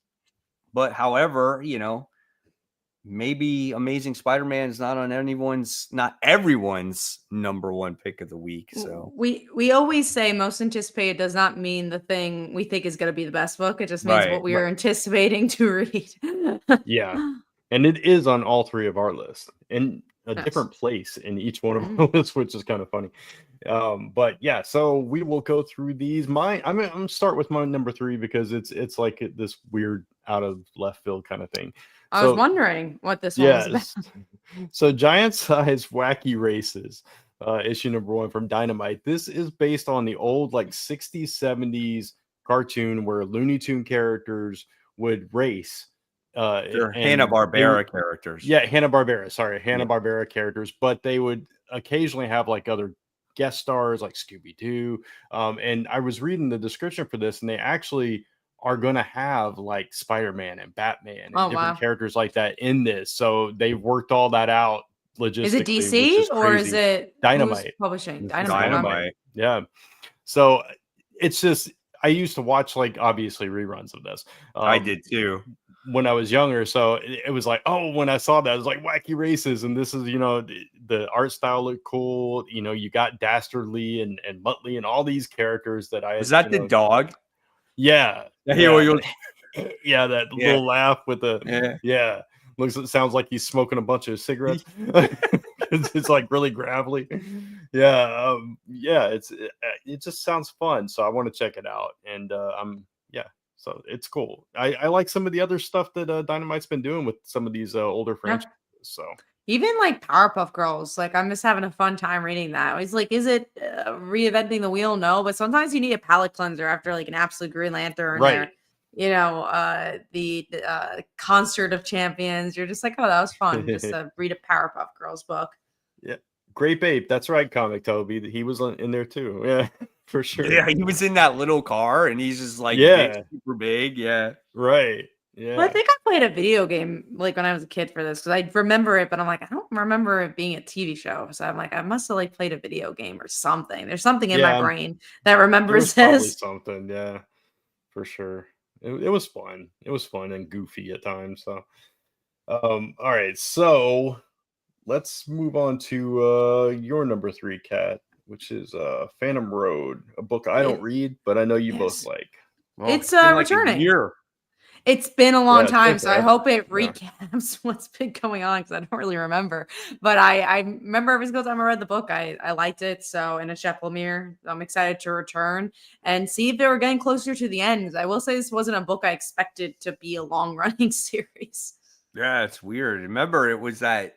but however, maybe Amazing Spider-Man is not everyone's number 1 pick of the week. So we always say most anticipated does not mean the thing we think is going to be the best book. It just means what we are anticipating to read. Yeah, and it is on all 3 of our lists in a different place in each one of our lists, which is kind of funny. But yeah, so we will go through these. I'm gonna start with my number 3 because it's like this weird out of left field kind of thing. I was wondering what this one was about. So Giant Size Wacky Races, issue number 1 from Dynamite. This is based on the old like 60s, 70s cartoon where Looney Tune characters would race. They're Hanna-Barbera characters. Yeah, Hanna-Barbera characters, but they would occasionally have like other guest stars like Scooby-Doo. And I was reading the description for this, and they actually are going to have like Spider-Man and Batman and different characters like that in this. So they worked all that out logistically. Is it DC or is it Dynamite publishing? Dynamite. Yeah. So it's just, I used to watch like obviously reruns of this. I did too when I was younger. So it was like, oh, when I saw that, it was like Wacky Races. And this is, the art style looked cool. You got Dastardly and Muttley and all these characters that I had. Was that the dog? Yeah. Yeah, that little laugh with the sounds like he's smoking a bunch of cigarettes. It's like really gravelly. It just sounds fun, so I want to check it out. And so it's cool. I like some of the other stuff that Dynamite's been doing with some of these older franchises. So even like Powerpuff Girls, like I'm just having a fun time reading that. It's like, is it reinventing the wheel? No, but sometimes you need a palate cleanser after like an absolute Green Lantern, right? The Concert of Champions. You're just like, oh, that was fun. Just to read a Powerpuff Girls book. Yeah, Great Babe. That's right, Comic Toby. He was in there too. Yeah, for sure. Yeah, he was in that little car, and he's just like big, super big. Yeah, right. Yeah. Well, I think I played a video game like when I was a kid for this because I remember it, but I'm like, I don't remember it being a TV show. So I'm like, I must have like played a video game or something. There's something in my brain that remembers this. Something, yeah, for sure. It was fun. It was fun and goofy at times. So, all right. So let's move on to your number 3, Kat, which is Phantom Road, a book I don't read, but I know you both like. Well, it's returning. It's been a long time, so I hope it recaps what's been going on because I don't really remember. But I remember every single time I read the book, I liked it. So, and it's Jeff Lemire. I'm excited to return and see if they were getting closer to the end. I will say this wasn't a book I expected to be a long-running series. Yeah, it's weird. Remember, it was that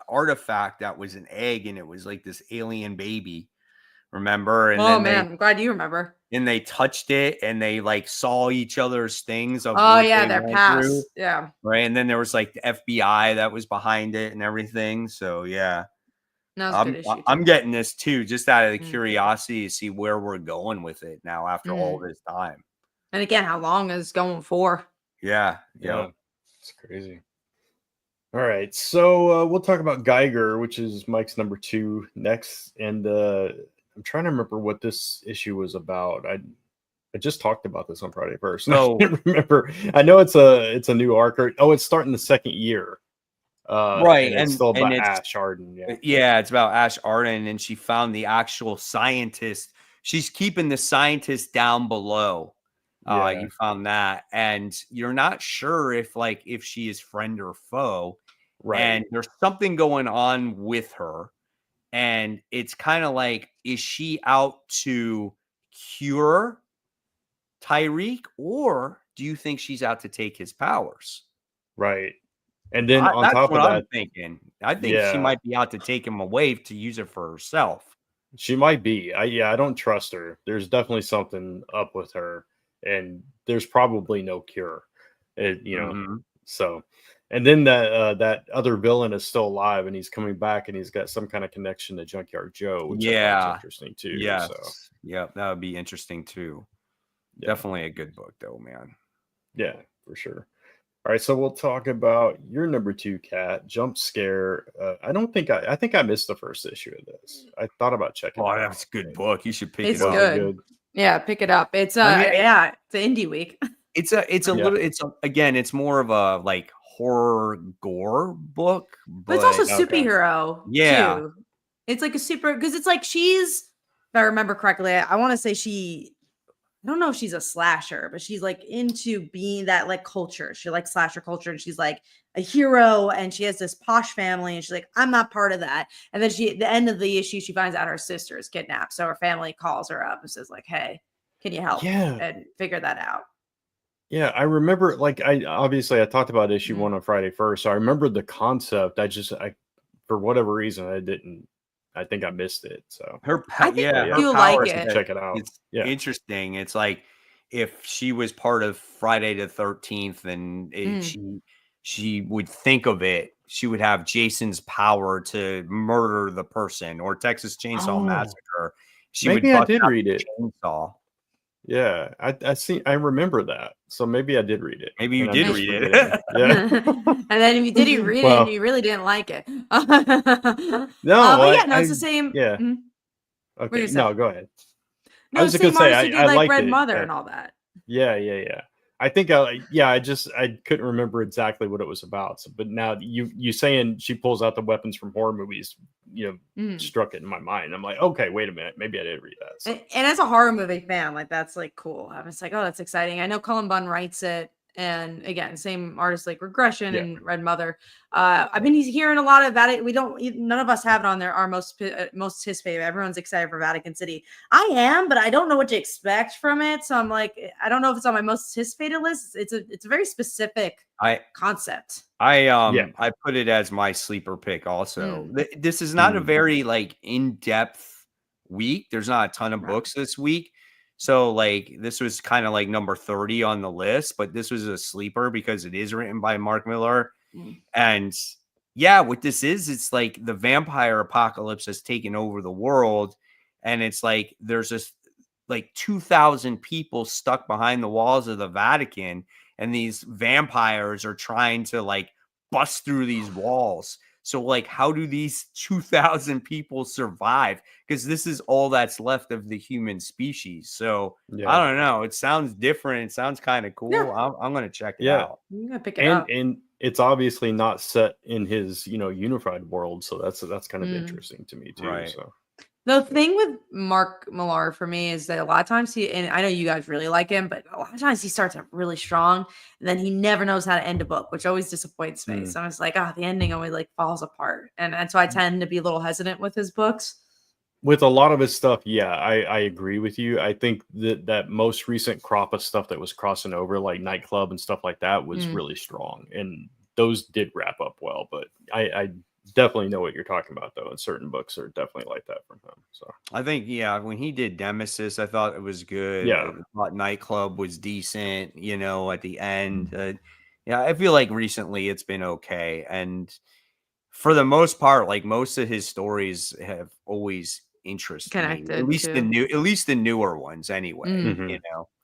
artifact that was an egg, and it was like this alien baby. Remember? And I'm glad you remember. And they touched it, and they like saw each other's things. Of their past. Yeah. Right. And then there was like the FBI that was behind it and everything. So yeah. I'm getting this too, just out of the curiosity to see where we're going with it now after all this time. And again, how long is going for? Yeah. It's crazy. All right. So we'll talk about Geiger, which is Mike's number 2 next. And I'm trying to remember what this issue was about. I just talked about this on Friday first. No, I can't remember. I know it's a new arc. It's starting the 2nd year. Right, and it's still about Ash Arden. Yeah, it's about Ash Arden, and she found the actual scientist. She's keeping the scientist down below. You found that, and you're not sure if she is friend or foe. Right, and there's something going on with her. And it's kind of like, is she out to cure Tyreek, or do you think she's out to take his powers? Right. And then on top of that, I'm thinking, I think she might be out to take him away to use it for herself. She might be. I don't trust her. There's definitely something up with her, and there's probably no cure. So. And then that other villain is still alive, and he's coming back, and he's got some kind of connection to Junkyard Joe, which is interesting too. Yeah, that would be interesting too. Definitely a good book, though, man. Yeah, for sure. All right, so we'll talk about your number 2 cat, Jump Scare. I think I missed the first issue of this. I thought about checking Oh, it that's out. a good book. You should pick It's it up. good. Yeah, pick it up. It's I mean, yeah, it's an indie week. It's a little. Again, it's more of a like horror gore book, But it's also superhero yeah. too. It's like a super because it's like she's, if I remember correctly, I want to say I don't know if she's a slasher, but she's like into being that like culture. She likes slasher culture and she's like a hero and she has this posh family and she's like, I'm not part of that. And then at the end of the issue, she finds out her sister is kidnapped. So her family calls her up and says, like, hey, can you help and figure that out? Yeah, I remember, like, I talked about issue 1 on Friday first, so I remember the concept. I for whatever reason, I think I missed it. So her like it. Check it out. It's interesting. It's like if she was part of Friday the 13th, and she would think of it, she would have Jason's power to murder the person, or Texas Chainsaw Massacre. Maybe I did read it. Chainsaw. Yeah, I remember that. So maybe I did read it. Maybe you did read it. Yeah. And then if you did read it and you really didn't like it. No, it's the same. Yeah. Okay. No, go ahead. No, I was just gonna say I liked Red Mother and all that. Yeah. I think I couldn't remember exactly what it was about. So, but now you saying she pulls out the weapons from horror movies, struck it in my mind. I'm like, okay, wait a minute, maybe I did read that. So. And as a horror movie fan, like that's like cool. I was like, oh, that's exciting. I know Cullen Bunn writes it, and again, same artist like Regression and Red Mother. I've been hearing a lot of that. None of us have it on there. Our most his favorite. Everyone's excited for Vatican City. I am, but I don't know what to expect from it. So I'm like, I don't know if it's on my most anticipated list. It's a very specific concept. I put it as my sleeper pick. Also, this is not a very like in-depth week. There's not a ton of books this week. So like this was kind of like number 30 on the list, but this was a sleeper because it is written by Mark Millar. And what this is, it's like the vampire apocalypse has taken over the world. And it's like there's this like 2,000 people stuck behind the walls of the Vatican, and these vampires are trying to like bust through these walls. So like, how do these 2,000 people survive? Because this is all that's left of the human species. So I don't know. It sounds different. It sounds kind of cool. Yeah. I'm going to check it out. I'm going to pick it up. And it's obviously not set in his, unified world. So that's kind of interesting to me too. Right. So the thing with Mark Millar for me is that a lot of times and I know you guys really like him, but a lot of times he starts out really strong and then he never knows how to end a book, which always disappoints me. So I was like, the ending always like falls apart. And so I tend to be a little hesitant with his books. With a lot of his stuff, I agree with you. I think that most recent crop of stuff that was crossing over, like Nightclub and stuff like that, was really strong. And those did wrap up well, but I definitely know what you're talking about, though, and certain books are definitely like that from him. So I think when he did Nemesis, I thought it was good. I thought Nightclub was decent, at the end. I feel like recently it's been okay, and for the most part, like most of his stories have always interested me. At least the newer ones anyway.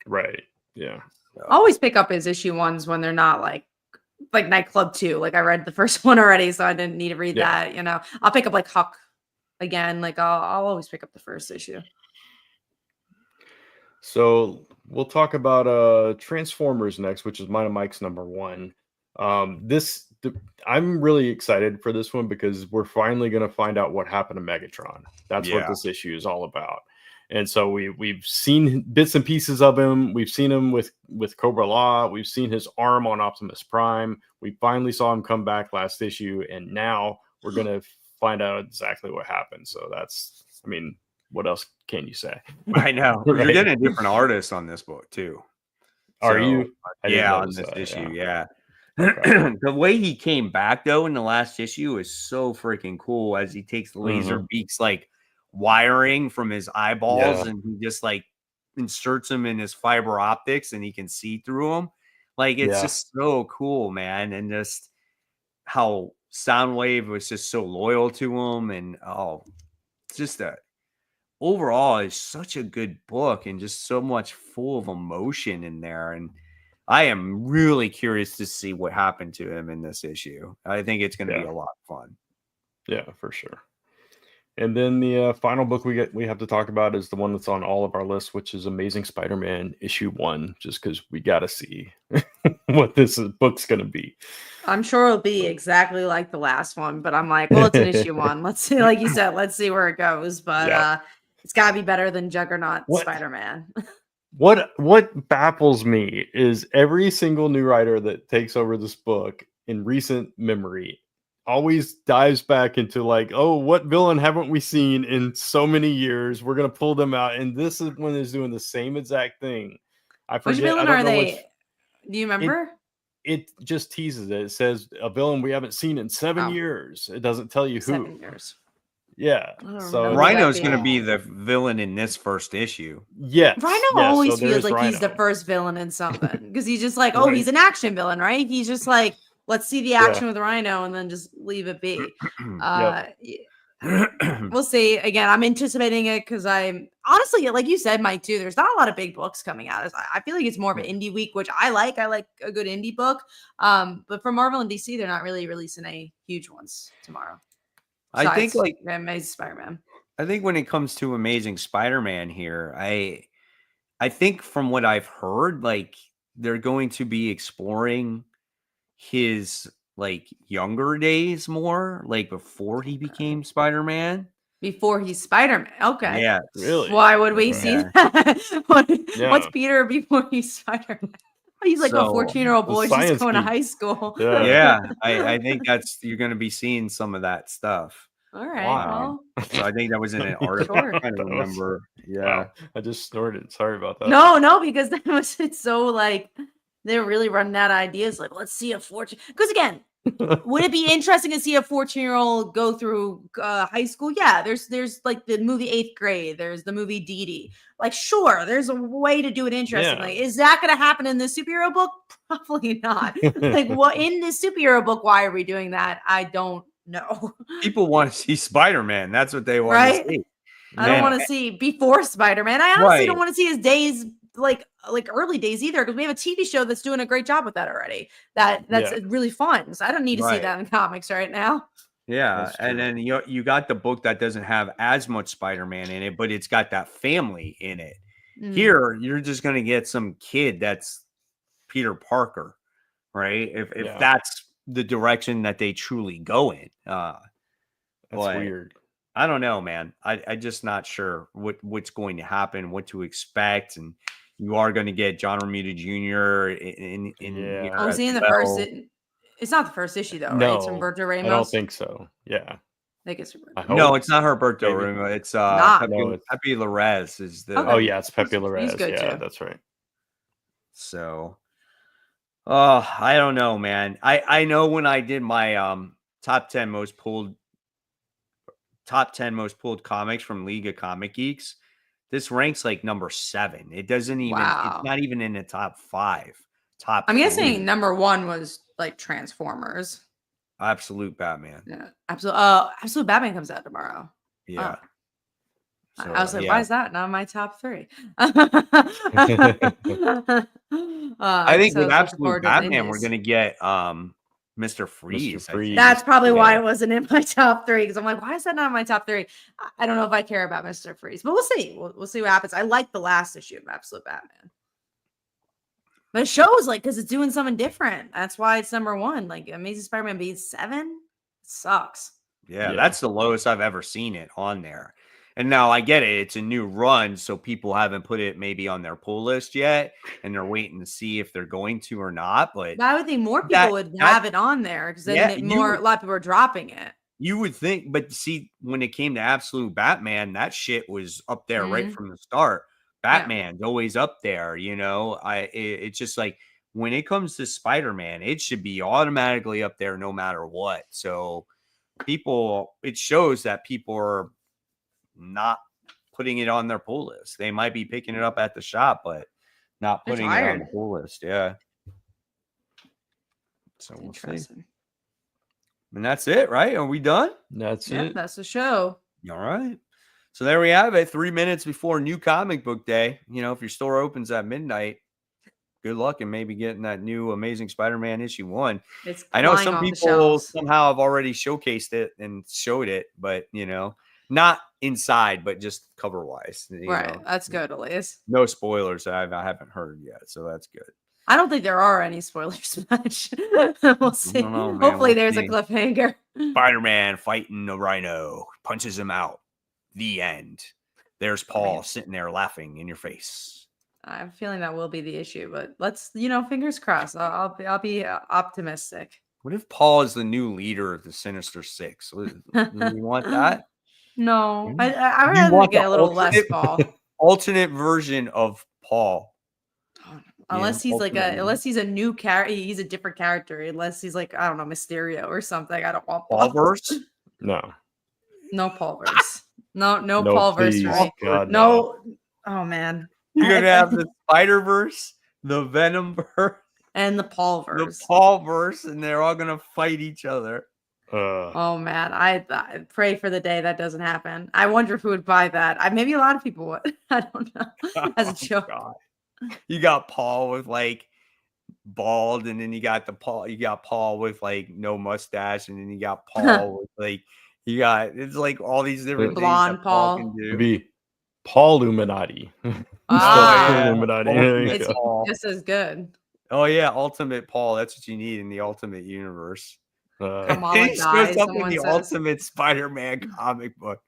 Right. Yeah. So. Always pick up his issue ones when they're not like Nightclub 2. Like I read the first one already, so I didn't need to read that. I'll pick up like Huck again. Like I'll always pick up the first issue. So we'll talk about Transformers next, which is mine and Mike's number 1. I'm really excited for this one because we're finally going to find out what happened to Megatron. That's what this issue is all about. And so we've seen bits and pieces of him. We've seen him with Cobra Law. We've seen his arm on Optimus Prime. We finally saw him come back last issue, and now we're going to find out exactly what happened. So what else can you say? I know. Right? You're getting a different artist on this book too. Are you? On this issue, Okay. The way he came back though in the last issue is so freaking cool, as he takes Laserbeak's like wiring from his eyeballs and he just like inserts them in his fiber optics and he can see through them. Like it's just so cool, man. And just how Soundwave was just so loyal to him, and it's just overall it's such a good book and just so much full of emotion in there. And I am really curious to see what happened to him in this issue. I think it's going to be a lot of fun. Yeah, for sure. And then the final book we have to talk about is the one that's on all of our lists, which is Amazing Spider-Man issue 1, just because we got to see what this book's going to be. I'm sure it'll be exactly like the last one, but I'm like, well, it's an issue 1. Let's see, like you said, let's see where it goes. But it's got to be better than Juggernaut Spider-Man. What baffles me is every single new writer that takes over this book in recent memory always dives back into like, oh, what villain haven't we seen in so many years? We're gonna pull them out, and this is when it's doing the same exact thing. I forget. Which villain are they? Do you remember? It just teases it. It says a villain we haven't seen in 7 years. It doesn't tell you who. 7 years. Yeah. So Rhino's going to be the villain in this first issue. Yes. Rhino always feels like he's the first villain in something because he's just like, oh, he's an action villain, right? He's just like, let's see the action with Rhino and then just leave it be. We'll see. Again, I'm anticipating it because I'm honestly, like you said, Mike, too, there's not a lot of big books coming out. I feel like it's more of an indie week, which I like. I like a good indie book. But for Marvel and DC, they're not really releasing any huge ones tomorrow. I think like Amazing Spider-Man. I think when it comes to Amazing Spider-Man here, I think from what I've heard, like they're going to be exploring his like younger days more, like before he became Spider-Man. Before he's Spider-Man. Okay. Yeah. Really? Why would we see that? What's Peter before he's Spider-Man? He's like a 14-year-old boy just going to high school. Yeah. I think you're going to be seeing some of that stuff. All right. Wow. So I think that was in an article. I can't remember. Yeah. Wow. I just snorted. Sorry about that. No, because it's so like they're really running out of ideas. Like, let's see a 14. Because again, would it be interesting to see a 14-year-old go through high school? Yeah, there's like the movie 8th Grade. There's the movie Dee Dee. Like, sure, there's a way to do it interestingly. Yeah. Is that going to happen in this superhero book? Probably not. Like, what in this superhero book? Why are we doing that? I don't know. People want to see Spider-Man. That's what they want to see. I don't want to see before Spider-Man. I honestly don't want to see his days like early days either, because we have a TV show that's doing a great job with that already. That's really fun. So I don't need to see that in comics right now. Yeah, and then you got the book that doesn't have as much Spider-Man in it, but it's got that family in it. Here, you're just gonna get some kid that's Peter Parker, right? If that's the direction that they truly go in. That's weird. I don't know, man. I'm just not sure what's going to happen, what to expect, and you are going to get John Romita Jr. in is he in the first? It's not the first issue though, right? It's Humberto Ramos. I don't think so. Yeah, I think it's no, it's not Humberto Ramos. It's Pepe Larraz is the. Oh yeah, it's Pepe Larraz. He's good too. That's right. So, I don't know, man. I know when I did my top 10 most pulled comics from League of Comic Geeks, this ranks like number 7. It doesn't even. It's not even in the top 5. I'm guessing number 1 was like Transformers. Absolute Batman. Yeah, Absolute Batman comes out tomorrow. Yeah. So, I was like, why is that not my top 3? I think with Absolute Batman, we're gonna get Mr. Freeze. That's probably why it wasn't in my top 3, because I'm like, why is that not in my top 3? I don't know if I care about Mr. Freeze, but we'll see. We'll see what happens. I like the last issue of Absolute Batman. But it shows, like, because it's doing something different. That's why it's number 1. Like, Amazing Spider-Man being 7, it sucks. Yeah, that's the lowest I've ever seen it on there. And now I get it. It's a new run, so people haven't put it maybe on their pull list yet, and they're waiting to see if they're going to or not. But I would think more people would have it on there, because then a lot of people are dropping it. You would think, but see, when it came to Absolute Batman, that shit was up there right from the start. Batman's always up there, it's just like when it comes to Spider-Man, it should be automatically up there no matter what. So it shows that people are not putting it on their pull list. They might be picking it up at the shop, but not putting it on the pull list. Yeah. So we'll see. And that's it, right? Are we done? That's it. That's the show. All right. So there we have it. 3 minutes before New Comic Book Day. If your store opens at midnight, good luck in maybe getting that new Amazing Spider-Man issue 1. It's I know flying some off the people shelves. somehow have already showcased it and showed it, but not inside, but just cover wise. Right. That's good, at least. No spoilers. I haven't heard yet, so that's good. I don't think there are any spoilers much. We'll see. Know, man. Hopefully there's a cliffhanger. Spider-Man fighting a rhino, punches him out. The end. There's Paul sitting there laughing in your face. I have a feeling that will be the issue, but let's, fingers crossed. I'll be optimistic. What if Paul is the new leader of the Sinister Six? Do you want that? No, I rather get a little less Paul. Alternate version of Paul. Unless he's unless he's a new character, he's a different character. Unless he's like, I don't know, Mysterio or something. I don't want Paulverse. No Paulverse. No No, Paulverse for me. God, No. Oh man. You're gonna have the Spider-Verse, the Venomverse, and the Paulverse. The Paulverse, and they're all gonna fight each other. Oh man, I pray for the day that doesn't happen. I wonder who would buy that. Maybe a lot of people would. I don't know. As a joke. God. You got Paul with like bald, and then you got Paul with like no mustache, and then you got Paul with like it's like all these different blonde Paul can do. It'd be Paul Illuminati. Illuminati. It's just as good. Oh yeah, Ultimate Paul. That's what you need in the Ultimate Universe. Kamala He dies, shows up in the says. Ultimate Spider-Man comic book.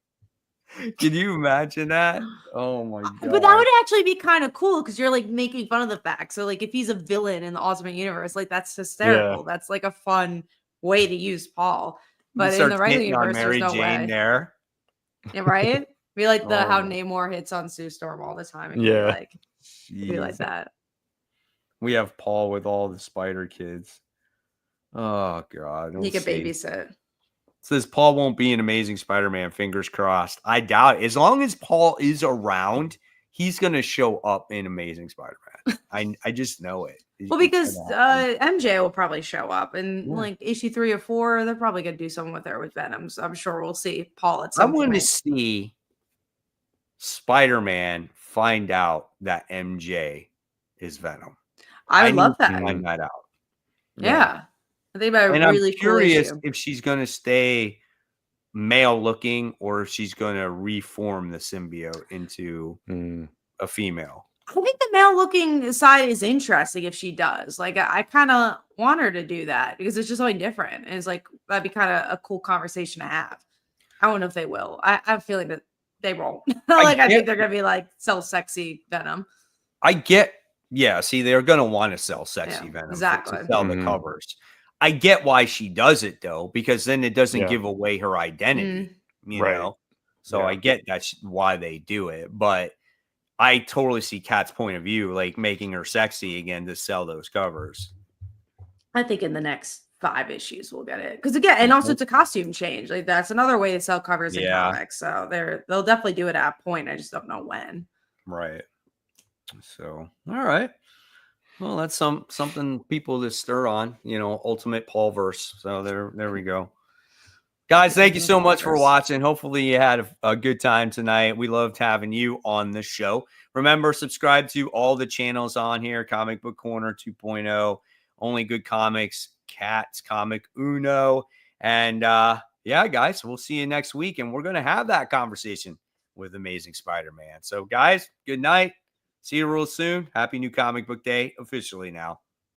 Can you imagine that? Oh my god! But that would actually be kind of cool because you're like making fun of the fact. So like if he's a villain in the Ultimate Universe, like that's hysterical. Yeah. That's like a fun way to use Paul. But in the regular universe, Mary there's no Jane way. There, yeah, right? Be like how Namor hits on Sue Storm all the time. And be like that. We have Paul with all the Spider Kids. Oh god, he could babysit. Says Paul won't be an Amazing Spider-Man. Fingers crossed. I doubt it. As long as Paul is around, he's gonna show up in Amazing Spider-Man. I just know it. Well, because MJ will probably show up in like issue 3 or 4. They're probably gonna do something with her with Venom. So I'm sure we'll see Paul at some point. I want to see Spider-Man find out that MJ is Venom. I would love that. Find that out. Yeah. I think about really I'm curious if she's going to stay male looking or if she's going to reform the symbiote into a female. I think the male looking side is interesting if she does. Like, I kind of want her to do that because it's just something different. And it's like, that'd be kind of a cool conversation to have. I don't know if they will. I have a feeling that they won't. I think they're going to be like, sell sexy Venom. See, they're going to want to sell sexy Venom. Exactly. To sell the covers. I get why she does it though, because then it doesn't give away her identity, you know? So I get that's why they do it, but I totally see Kat's point of view, like making her sexy again to sell those covers. I think in the next 5 issues we'll get it. Because again, and also it's a costume change. Like that's another way to sell covers in comics. So they'll definitely do it at a point. I just don't know when. Right. So all right. Well, that's something people to stir on, Ultimate Paulverse. So there we go. Guys, thank you so much for watching. Hopefully you had a good time tonight. We loved having you on the show. Remember, subscribe to all the channels on here. Comic Book Corner 2.0, Only Good Comics, Cats, Comic Uno. And guys, we'll see you next week. And we're going to have that conversation with Amazing Spider-Man. So guys, good night. See you real soon. Happy New Comic Book Day officially now.